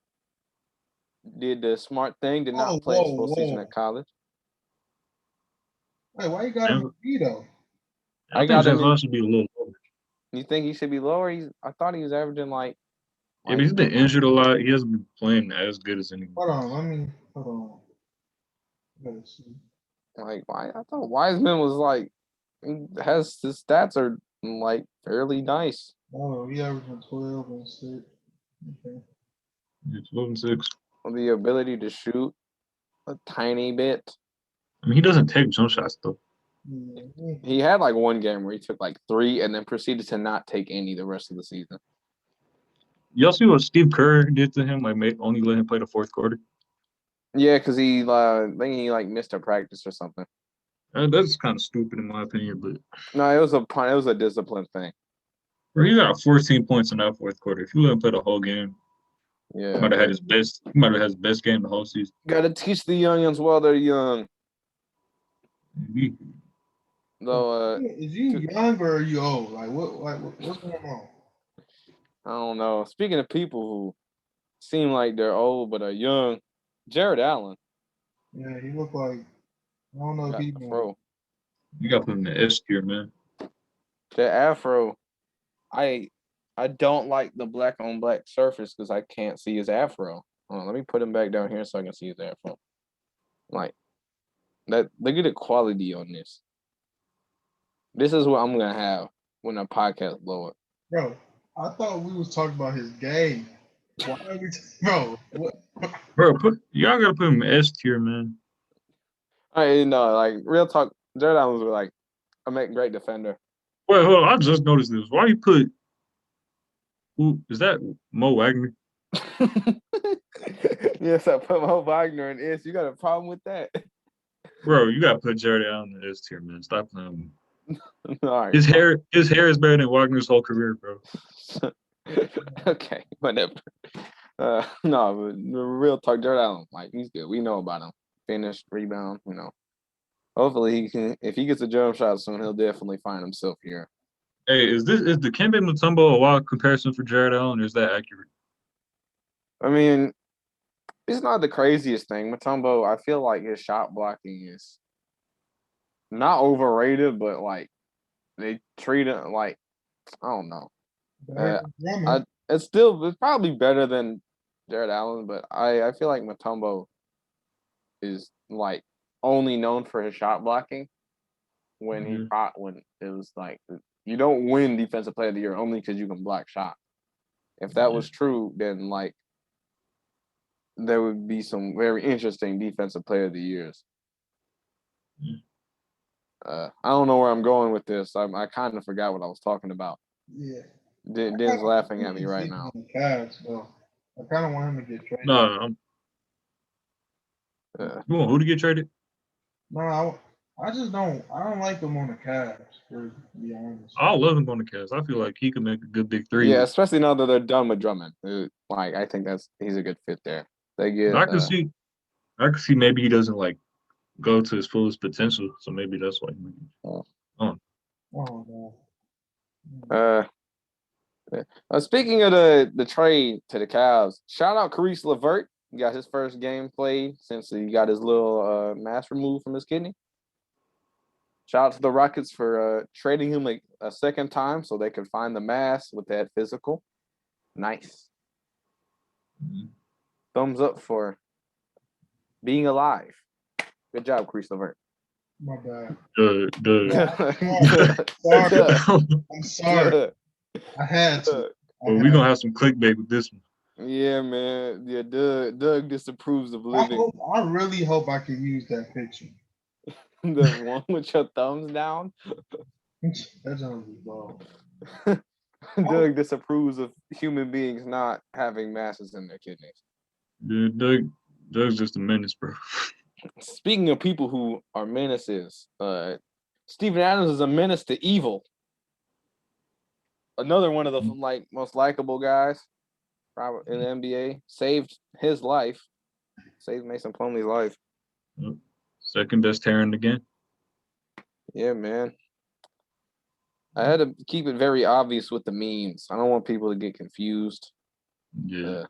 did the smart thing. Did not play his full season at college. Wait, why you got him in though? I think James Wiseman should be a little lower. You think he should be lower? I thought he was averaging like. Yeah, but he's been injured a lot. He hasn't been playing as good as anyone. Hold on. Let's see. Like, I thought Wiseman was like, his stats are like fairly nice. Oh, he averaging 12 and 6. Okay. Yeah, 12 and 6. The ability to shoot a tiny bit. I mean, he doesn't take jump shots though. Mm-hmm. He had like one game where he took like 3 and then proceeded to not take any the rest of the season. Y'all see what Steve Kerr did to him? Like, only let him play the fourth quarter. Yeah, because he, I think he like missed a practice or something. That's kind of stupid in my opinion, but no, it was a discipline thing. Bro, he got 14 points in that fourth quarter. If you let him play the whole game, Yeah, Might have had but his best. He might have had his best game the whole season. gotta teach the youngins while they're young. He- Though, Is you young or are you old? Like what's going on? I don't know. Speaking of people who seem like they're old but are young, Jared Allen Yeah, he looked like I don't know if got he's the going. fro. You got to put him in the S tier, man. The afro, I I don't like the black on black surface because I can't see his afro. Hold on, let me put him back down here so I can see his afro. Like that, look at the quality on this. This is what I'm gonna have when the podcast blow up. Bro, I thought we was talking about his game. Why are we bro, what Bro, y'all gotta put him in S tier, man. I know, like real talk. Jared Allen's like a great defender. Wait, hold on. I just noticed this. Why you put who is that? Mo Wagner? Yes, I put Mo Wagner in S. You got a problem with that? Bro, you gotta put Jared Allen in the S tier, man. Stop playing. All right, His hair is better than Wagner's whole career, bro. okay, whatever. No, but real talk, Jared Allen, like he's good. We know about him. Finish, rebound, Hopefully he can. If he gets a jump shot soon, he'll definitely find himself here. Hey, is the Kembe Mutombo a wild comparison for Jared Allen, or is that accurate? I mean, it's not the craziest thing. Mutombo, I feel like his shot blocking is not overrated, but like they treat it like I don't know. better than Drummond? It's probably better than Jared Allen, but I feel like Mutombo is like only known for his shot blocking when when it was like you don't win defensive player of the year only because you can block shots. If that was true, then like there would be some very interesting defensive player of the years. I don't know where I'm going with this. I kind of forgot what I was talking about. Yeah. Den's laughing at me right now. Cavs, though. I kind of want him to get traded. No, you want who to get traded? No, I just don't. I don't like him on the Cavs, to be honest. I love him on the Cavs. I feel like he could make a good big three. Yeah, especially now that they're done with Drummond. Like I think he's a good fit there. They get. I can see maybe he doesn't like go to his fullest potential, so maybe that's why. Oh no. Speaking of the trade to the Cavs, shout out Caris LeVert. He got his first game played since he got his little mass removed from his kidney. Shout out to the Rockets for trading him like a second time so they could find the mass with that physical. Nice. Mm-hmm. Thumbs up for being alive. Good job, Caris LeVert. My bad. I'm sorry. I had to. Well, we're gonna have some clickbait with this one. Yeah, man. Yeah, Doug disapproves of living. I really hope I can use that picture. The one with your thumbs down. That's unbelievable. Doug disapproves of human beings not having masses in their kidneys. Yeah, Doug's just a menace, bro. Speaking of people who are menaces, Steven Adams is a menace to evil. Another one of the most likable guys in the NBA. Saved his life. Saved Mason Plumlee's life. Second best Terran again. Yeah, man. I had to keep it very obvious with the memes. I don't want people to get confused. Yeah.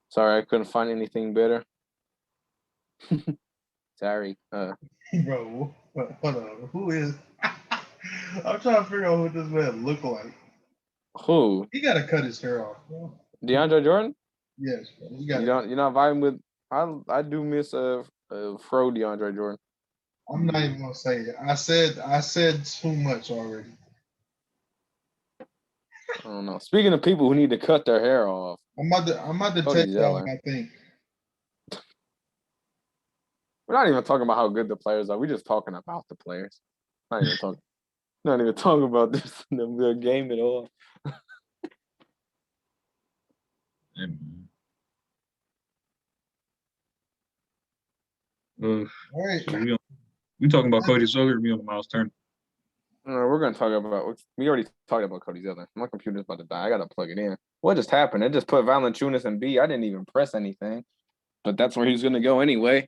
Sorry, I couldn't find anything better. Sorry. Bro, hold on. Who is? I'm trying to figure out who this man look like. Who? He gotta cut his hair off, bro. DeAndre Jordan? Yes, bro. You're not vibing with. I do miss fro DeAndre Jordan. I'm not even gonna say it. I said too much already. I don't know. Speaking of people who need to cut their hair off, I'm about to tell you what I think. We're not even talking about how good the players are. We're just talking about the players. Not even talking about this the game at all. All right. So we talking about Cody Zeller or me on Miles Turner? We're gonna talk about. We already talked about Cody Zeller. My computer's about to die. I gotta plug it in. What just happened? It just put Valanciunas in B. I didn't even press anything, but that's where he's gonna go anyway.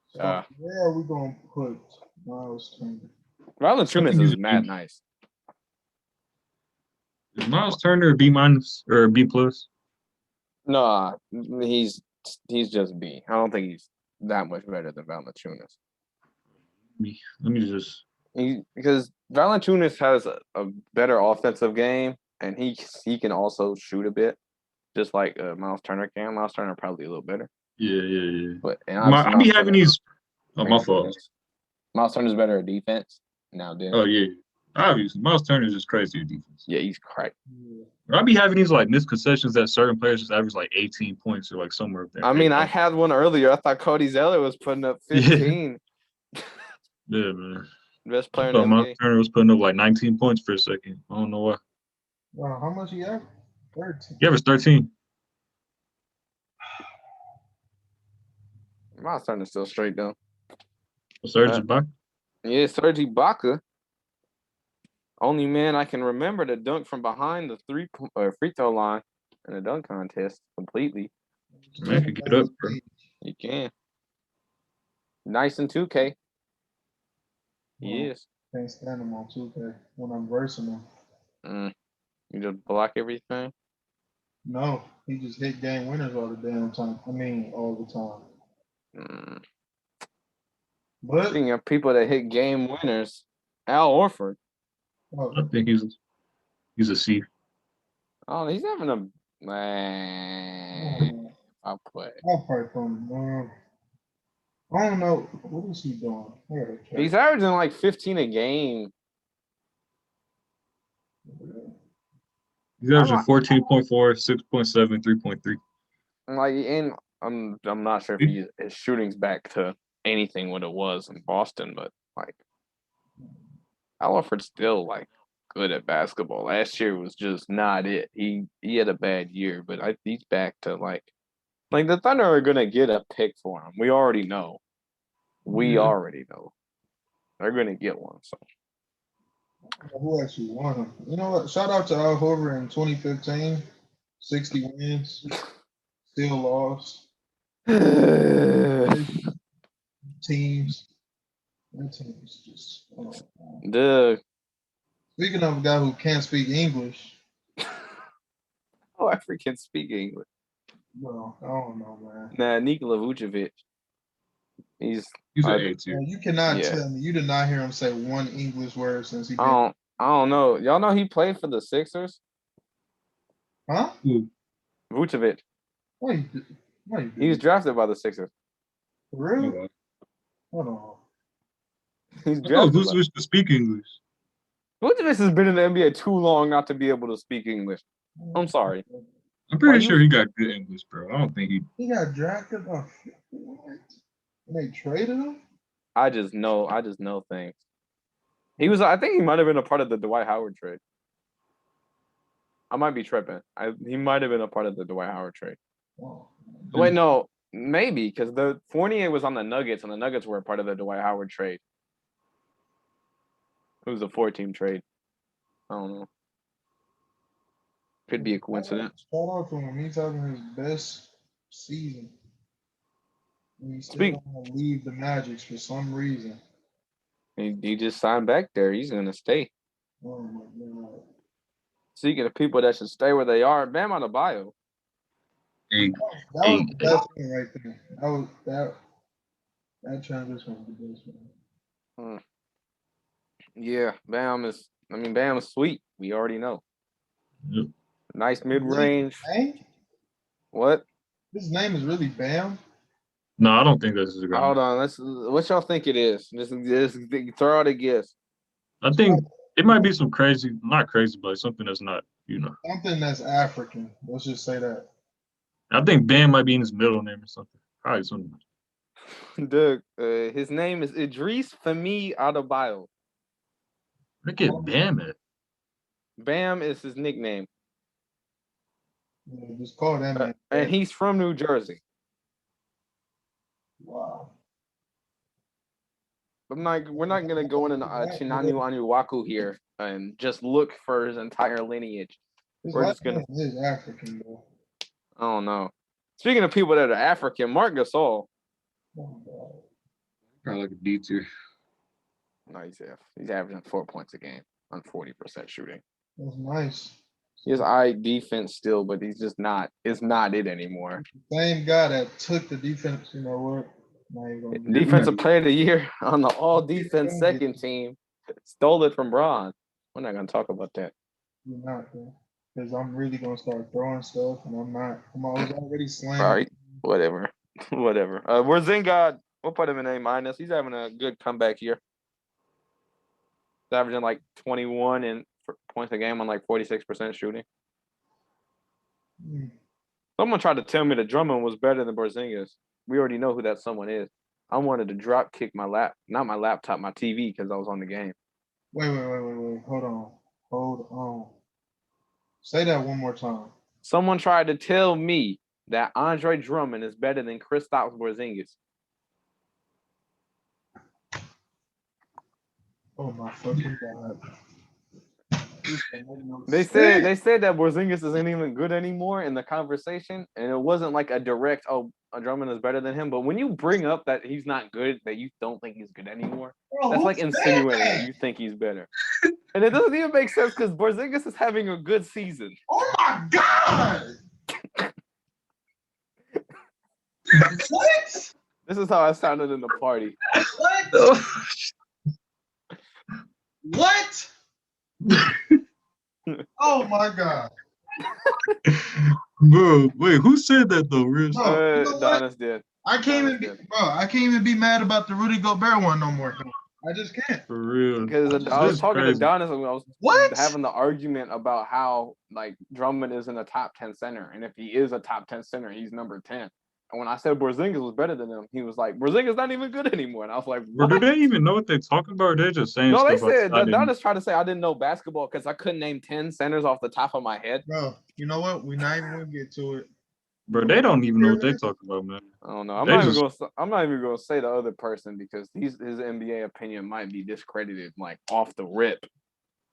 So where are we gonna put Miles Turner? Valanciunas is mad nice. Is Miles Turner a B minus or a B plus? Nah, he's just B. I don't think he's that much better than Valanciunas. Let me just. Because Valanciunas has a better offensive game, and he can also shoot a bit, just like Miles Turner can. Miles Turner probably a little better. Yeah. But I be having these. Oh, my fault. Miles Turner's better at defense now. Oh yeah, obviously Miles Turner is just crazy at defense. Yeah, he's crazy. I be having these like misconceptions that certain players just average like 18 points or like somewhere up there. I mean, I had one earlier. I thought Cody Zeller was putting up 15. Yeah, man. Best player I in the thought Miles NBA. Turner was putting up like 19 points for a second. I don't know why. Wow, how much he have? 13. He averaged 13. Miles Turner's still straight though. Serge Ibaka. Yeah, Serge Ibaka. Only man I can remember to dunk from behind the free throw line in a dunk contest completely. Man can get up, bro. You can. Nice in 2K. He is. Can't stand him on 2K when I'm versing him. You just block everything? No, he just hit game winners all the damn time. I mean, all the time. But speaking of people that hit game winners, Al Horford. I think he's a C. Oh, he's having a man. I'll play. I'll probably from. I don't know. What is he doing? He's averaging like 15 a game. He's averaging 14.4, 6.7, 3.3. Like, and I'm not sure if his shooting's back to anything what it was in Boston, but like Al Horford's still like good at basketball. Last year was just not it. He had a bad year, but he's back to like the Thunder are gonna get a pick for him. We already know. They're gonna get one. So who actually won him? You know what? Shout out to Al Horford in 2015. 60 wins. Still lost. Teams. That team is just. Speaking of a guy who can't speak English. I freaking speak English. Well, I don't know, man. Nah, Nikola Vucevic. He's an A tier. You cannot tell me. You did not hear him say one English word since he. I don't know. Y'all know he played for the Sixers? Huh? Vucevic. Wait. He was drafted by the Sixers. Really? Hold on. He's drafted. Vucevic to speak English. Vucevic has been in the NBA too long not to be able to speak English. I'm sorry. I'm pretty sure he got good English, bro. I don't think he got drafted by what? They traded him? I just know things. I think he might have been a part of the Dwight Howard trade. I might be tripping. He might have been a part of the Dwight Howard trade. Oh, wait, no, maybe because the Fournier was on the Nuggets, and the Nuggets were a part of the Dwight Howard trade. It was a 4-team trade. I don't know. Could be a coincidence. Shout out to him. He's having his best season. And he's still going to leave the Magic for some reason. He just signed back there. He's going to stay. Oh, my God. Speaking of people that should stay where they are, Bam Adebayo. That was the best thing right there. That transition was the best one. Yeah, Bam is sweet. We already know. Yep. Nice mid-range. What? His name is really Bam? No, I don't think that's his guy. Hold on. What y'all think it is? Just throw out a guess. I think it might be some crazy, not crazy, but something that's not, Something that's African. Let's just say that. I think Bam might be in his middle name or something. Probably something. Doug, his name is Idris Femi Adebayo. Look at Bam at. Bam is his nickname. Yeah, just call that man. And he's from New Jersey. Wow. we're not gonna go in Chinanu Anuwaku here and just look for his entire lineage. His We're last just gonna. name is African, though. I don't know. Speaking of people that are African, Mark Gasol. Oh, God. Probably like a D tier. No, he's averaging 4 points a game on 40% shooting. That's nice. He has eye defense still, but he's just not. It's not it anymore. Same guy that took the defense. You know what? Not even gonna do it. Defensive player of the year on the all defense second team. Stole it from Braun. We're not gonna talk about that. You're not, though. Because I'm really gonna start throwing stuff, and I'm not. I was already slamming. All right, whatever. Where's Zingard? We'll put him in A minus. He's having a good comeback here. He's averaging like 21 and points a game on like 46% shooting. Mm. Someone tried to tell me that Drummond was better than Porzingis. We already know who that someone is. I wanted to drop kick my laptop, my TV, because I was on the game. Wait. Hold on. Say that one more time. Someone tried to tell me that Andre Drummond is better than Kristaps Porzingis. Oh my fucking God. They said that Porzingis isn't even good anymore in the conversation, and it wasn't like a direct Drummond is better than him. But when you bring up that he's not good, that you don't think he's good anymore, that's like insinuating that you think he's better. And it doesn't even make sense because Porzingis is having a good season. Oh my God! What? This is how I sounded in the party. What? What? Oh my God. Bro, wait, who said that though, Riz? Bro, you know what? Donis did. I can't even be mad about the Rudy Gobert one no more. I just can't. For real. Because I was talking to Donis and I was What? having the argument about how like Drummond isn't a top 10 center. And if he is a top 10 center, he's number 10. And when I said Porzingis was better than him, he was like, Porzingis not even good anymore. And I was like, what? Bro, do they even know what they're talking about? Or they're just saying No, stuff they said outside Donis tried to say I didn't know basketball because I couldn't name 10 centers off the top of my head. Bro, you know what? We're not even gonna get to it. Bro, they don't even know what they're talking about, man. I don't know. I'm not even gonna say the other person because his NBA opinion might be discredited like off the rip.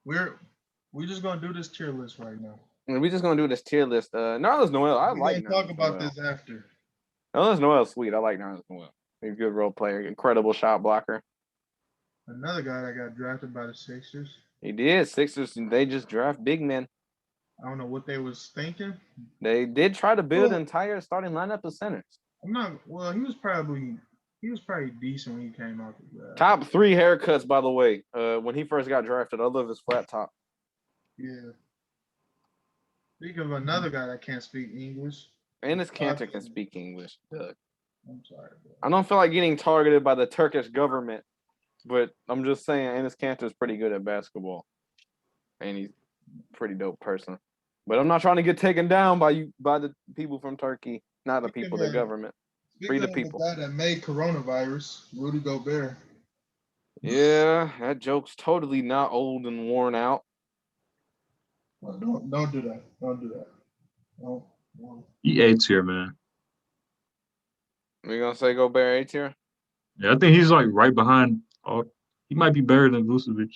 We're just gonna do this tier list right now. And we're just gonna do this tier list. Nerlens Noel, I We're like. gonna talk about this after. Nerlens Noel's sweet. I like Nerlens Noel. He's a good role player, incredible shot blocker. Another guy that got drafted by the Sixers. He did. Sixers, they just draft big men. I don't know what they was thinking. They did try to build an entire starting lineup of centers. He was probably decent when he came out the draft. Top 3 haircuts, by the way. When he first got drafted, I love his flat top. Yeah. Speaking of another guy that can't speak English. Enes Kanter can speak English. Doug. I'm sorry, bro. I don't feel like getting targeted by the Turkish government, but I'm just saying Enes Kanter is pretty good at basketball, and he's a pretty dope person. But I'm not trying to get taken down by the people from Turkey, not the people, the government. Free the people. The guy that made coronavirus, Rudy Gobert. Yeah, that joke's totally not old and worn out. Well, don't do that. Don't do that. Don't. He A tier, man. We gonna say Gobert A tier? Yeah, I think he's like right behind. He might be better than Vucevic.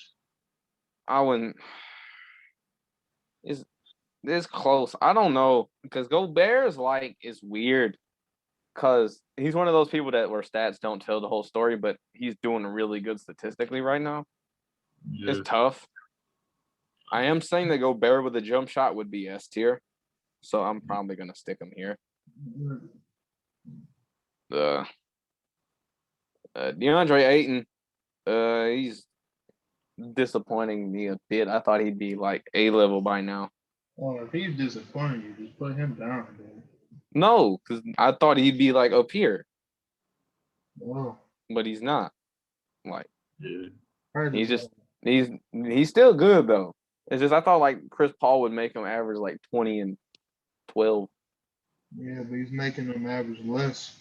I wouldn't. It's close. I don't know because Gobert is weird because he's one of those people where stats don't tell the whole story, but he's doing really good statistically right now. Yeah. It's tough. I am saying that Gobert with a jump shot would be S tier, so I'm probably gonna stick him here. DeAndre Ayton, he's disappointing me a bit. I thought he'd be like A level by now. Well, if he's disappointing you, just put him down, man. No, because I thought he'd be like up here. Oh. But he's not. Like, yeah. He's still good though. It's just I thought like Chris Paul would make him average like 20 and 12. Yeah, but he's making them average less.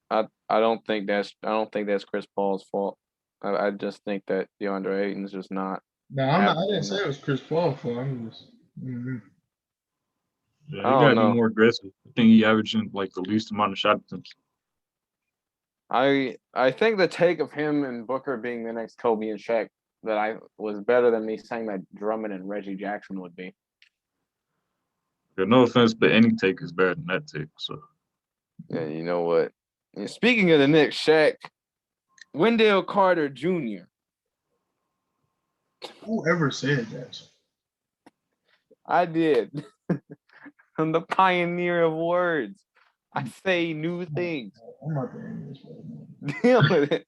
I don't think that's Chris Paul's fault. I just think that DeAndre Ayton's just not. No, I didn't say it was Chris Paul's fault. I'm just. Mm-hmm. Yeah, he gotta be more aggressive. I think he averaging like the least amount of shot attempts. I think the take of him and Booker being the next Kobe and Shaq that I was better than me saying that Drummond and Reggie Jackson would be. Yeah, no offense, but any take is better than that take. So Yeah, you know what? And speaking of the Knicks, Shaq, Wendell Carter Jr. Whoever said that? I did. I'm the pioneer of words. I say new things. I'm not the English right Damn it.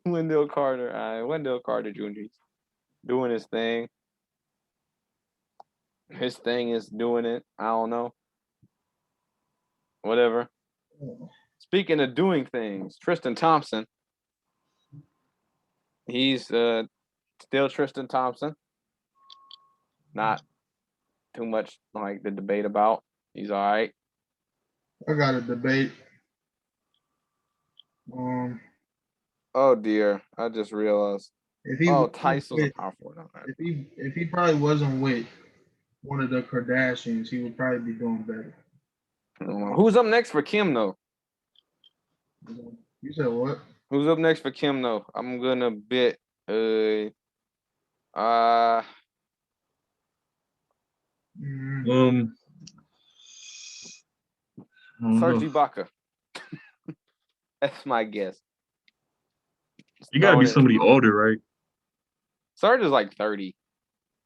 Wendell Carter Jr. doing his thing. His thing is doing it. I don't know. Whatever. now. Speaking of doing things, Tristan Thompson. He's still Tristan Thompson. Not too much like the debate about. He's all right. I got a debate. Oh dear, I just realized. If he Oh, wasn't Tice was a with, power forward. All if he probably wasn't with one of the Kardashians, he would probably be doing better. right. Who's up next for Kim though? You said what? Who's up next for Kim though? I'm gonna bet uh Mm, I don't Serge know. Ibaka. That's my guess. You got to be somebody older, right? Serge is like 30.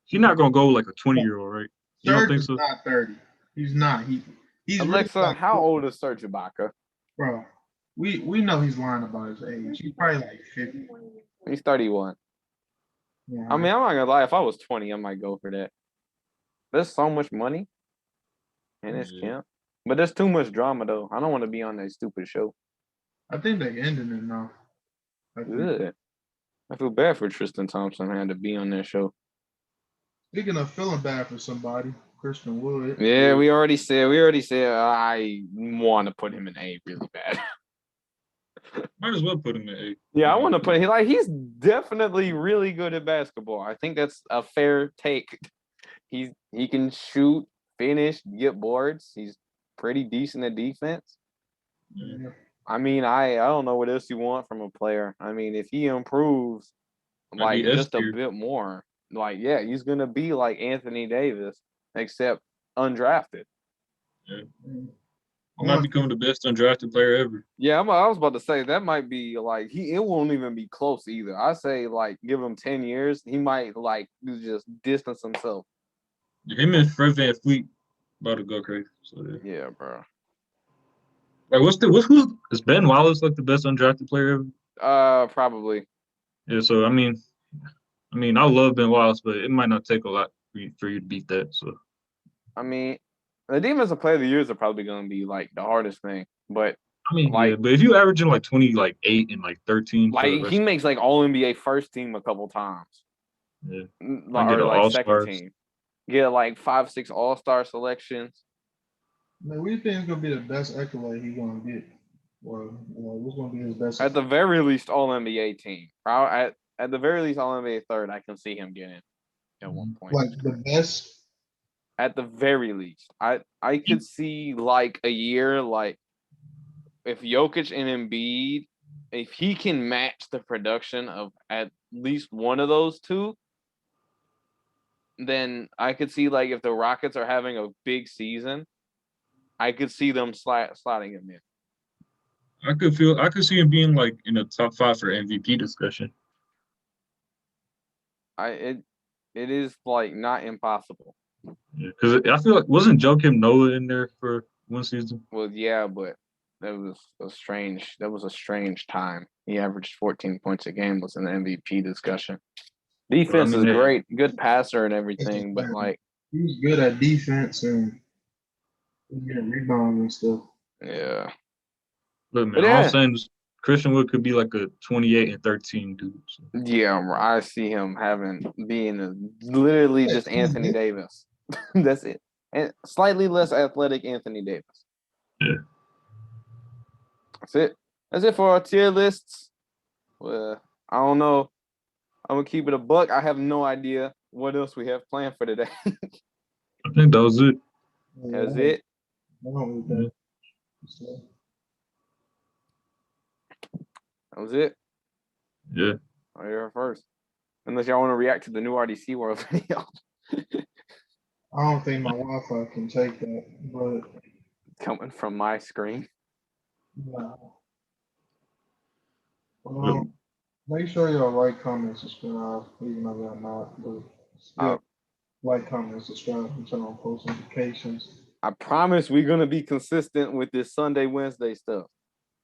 He's not gonna go like a 20-year-old, right? You don't Serge think is so? not 30. He's not. He's really Alexa, like, how old is Serge Ibaka? bro. We know he's lying about his age. He's probably like 50. He's 31. Yeah, I mean, I'm not gonna lie. If I was 20, I might go for that. There's so much money in this camp, but there's too much drama though. I don't want to be on that stupid show. I think they ended it now. Good. I feel bad for Tristan Thompson had to be on that show. Speaking of feeling bad for somebody, Christian Wood. Yeah, we already said I want to put him in A really bad. Might as well put him in A. Yeah, I want to put him he's definitely really good at basketball. I think that's a fair take. He can shoot, finish, get boards. He's pretty decent at defense. Yeah. I mean, I don't know what else you want from a player. I mean, if he improves like just a bit more, like yeah, he's gonna be like Anthony Davis, except undrafted. Yeah. He might become the best undrafted player ever. Yeah, I was about to say that might be like it won't even be close either. I say like give him 10 years, he might like just distance himself. Him and Fred VanVleet about to go crazy. So yeah, bro. Like is Ben Wallace like the best undrafted player ever? Probably. Yeah, so I mean, I love Ben Wallace, but it might not take a lot for you to beat that. So I mean, the defensive player of the years are probably going to be like the hardest thing, but I mean, like, yeah, but if you averaging like 20, like 8 and like 13, like he makes like All NBA first team a couple times, yeah, or like second team, get like 5-6 All-Star selections. Man, what do you think is gonna be the best accolade he's gonna get? Well, what's gonna be his best? At the very least, All NBA team. At the very least, All NBA third. I can see him getting at one point. Like the best. At the very least, I could see like a year like if Jokic and Embiid, if he can match the production of at least one of those two, then I could see like if the Rockets are having a big season, I could see them sliding him in. I could see him being like in the top 5 for MVP discussion. It is like not impossible. Yeah, because I feel like wasn't Joakim Noah in there for one season? Well, yeah, but that was a strange time. He averaged 14 points a game, was in the MVP discussion. Defense is great, good passer and everything, but like he's good at defense and getting rebounds and stuff. Yeah. Look, man, all I'm saying is Christian Wood could be like a 28 and 13 dude. So. Yeah, I see him being literally just Anthony Davis. That's it. And slightly less athletic Anthony Davis. Yeah. That's it. That's it for our tier lists. Well, I don't know. I'm gonna keep it a buck. I have no idea what else we have planned for today. I think that was it. That's it. I don't know. was it. Yeah. Oh, you're first. Unless y'all want to react to the new RDC World video. I don't think my Wi-Fi can take that, but Coming from my screen. no. Look, Make sure y'all like, comment, subscribe, even though y'all not, but still like, comment, subscribe, and turn on post notifications. I promise we're gonna be consistent with this Sunday, Wednesday stuff.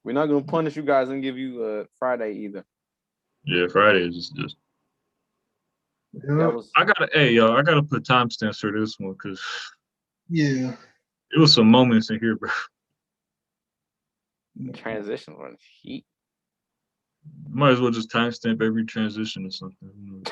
We're not gonna punish you guys and give you Friday either. yeah, Friday is just. Yeah. I gotta put timestamps for this one because Yeah. it was some moments in here, bro. Transition was heat. Might as well just timestamp every transition or something.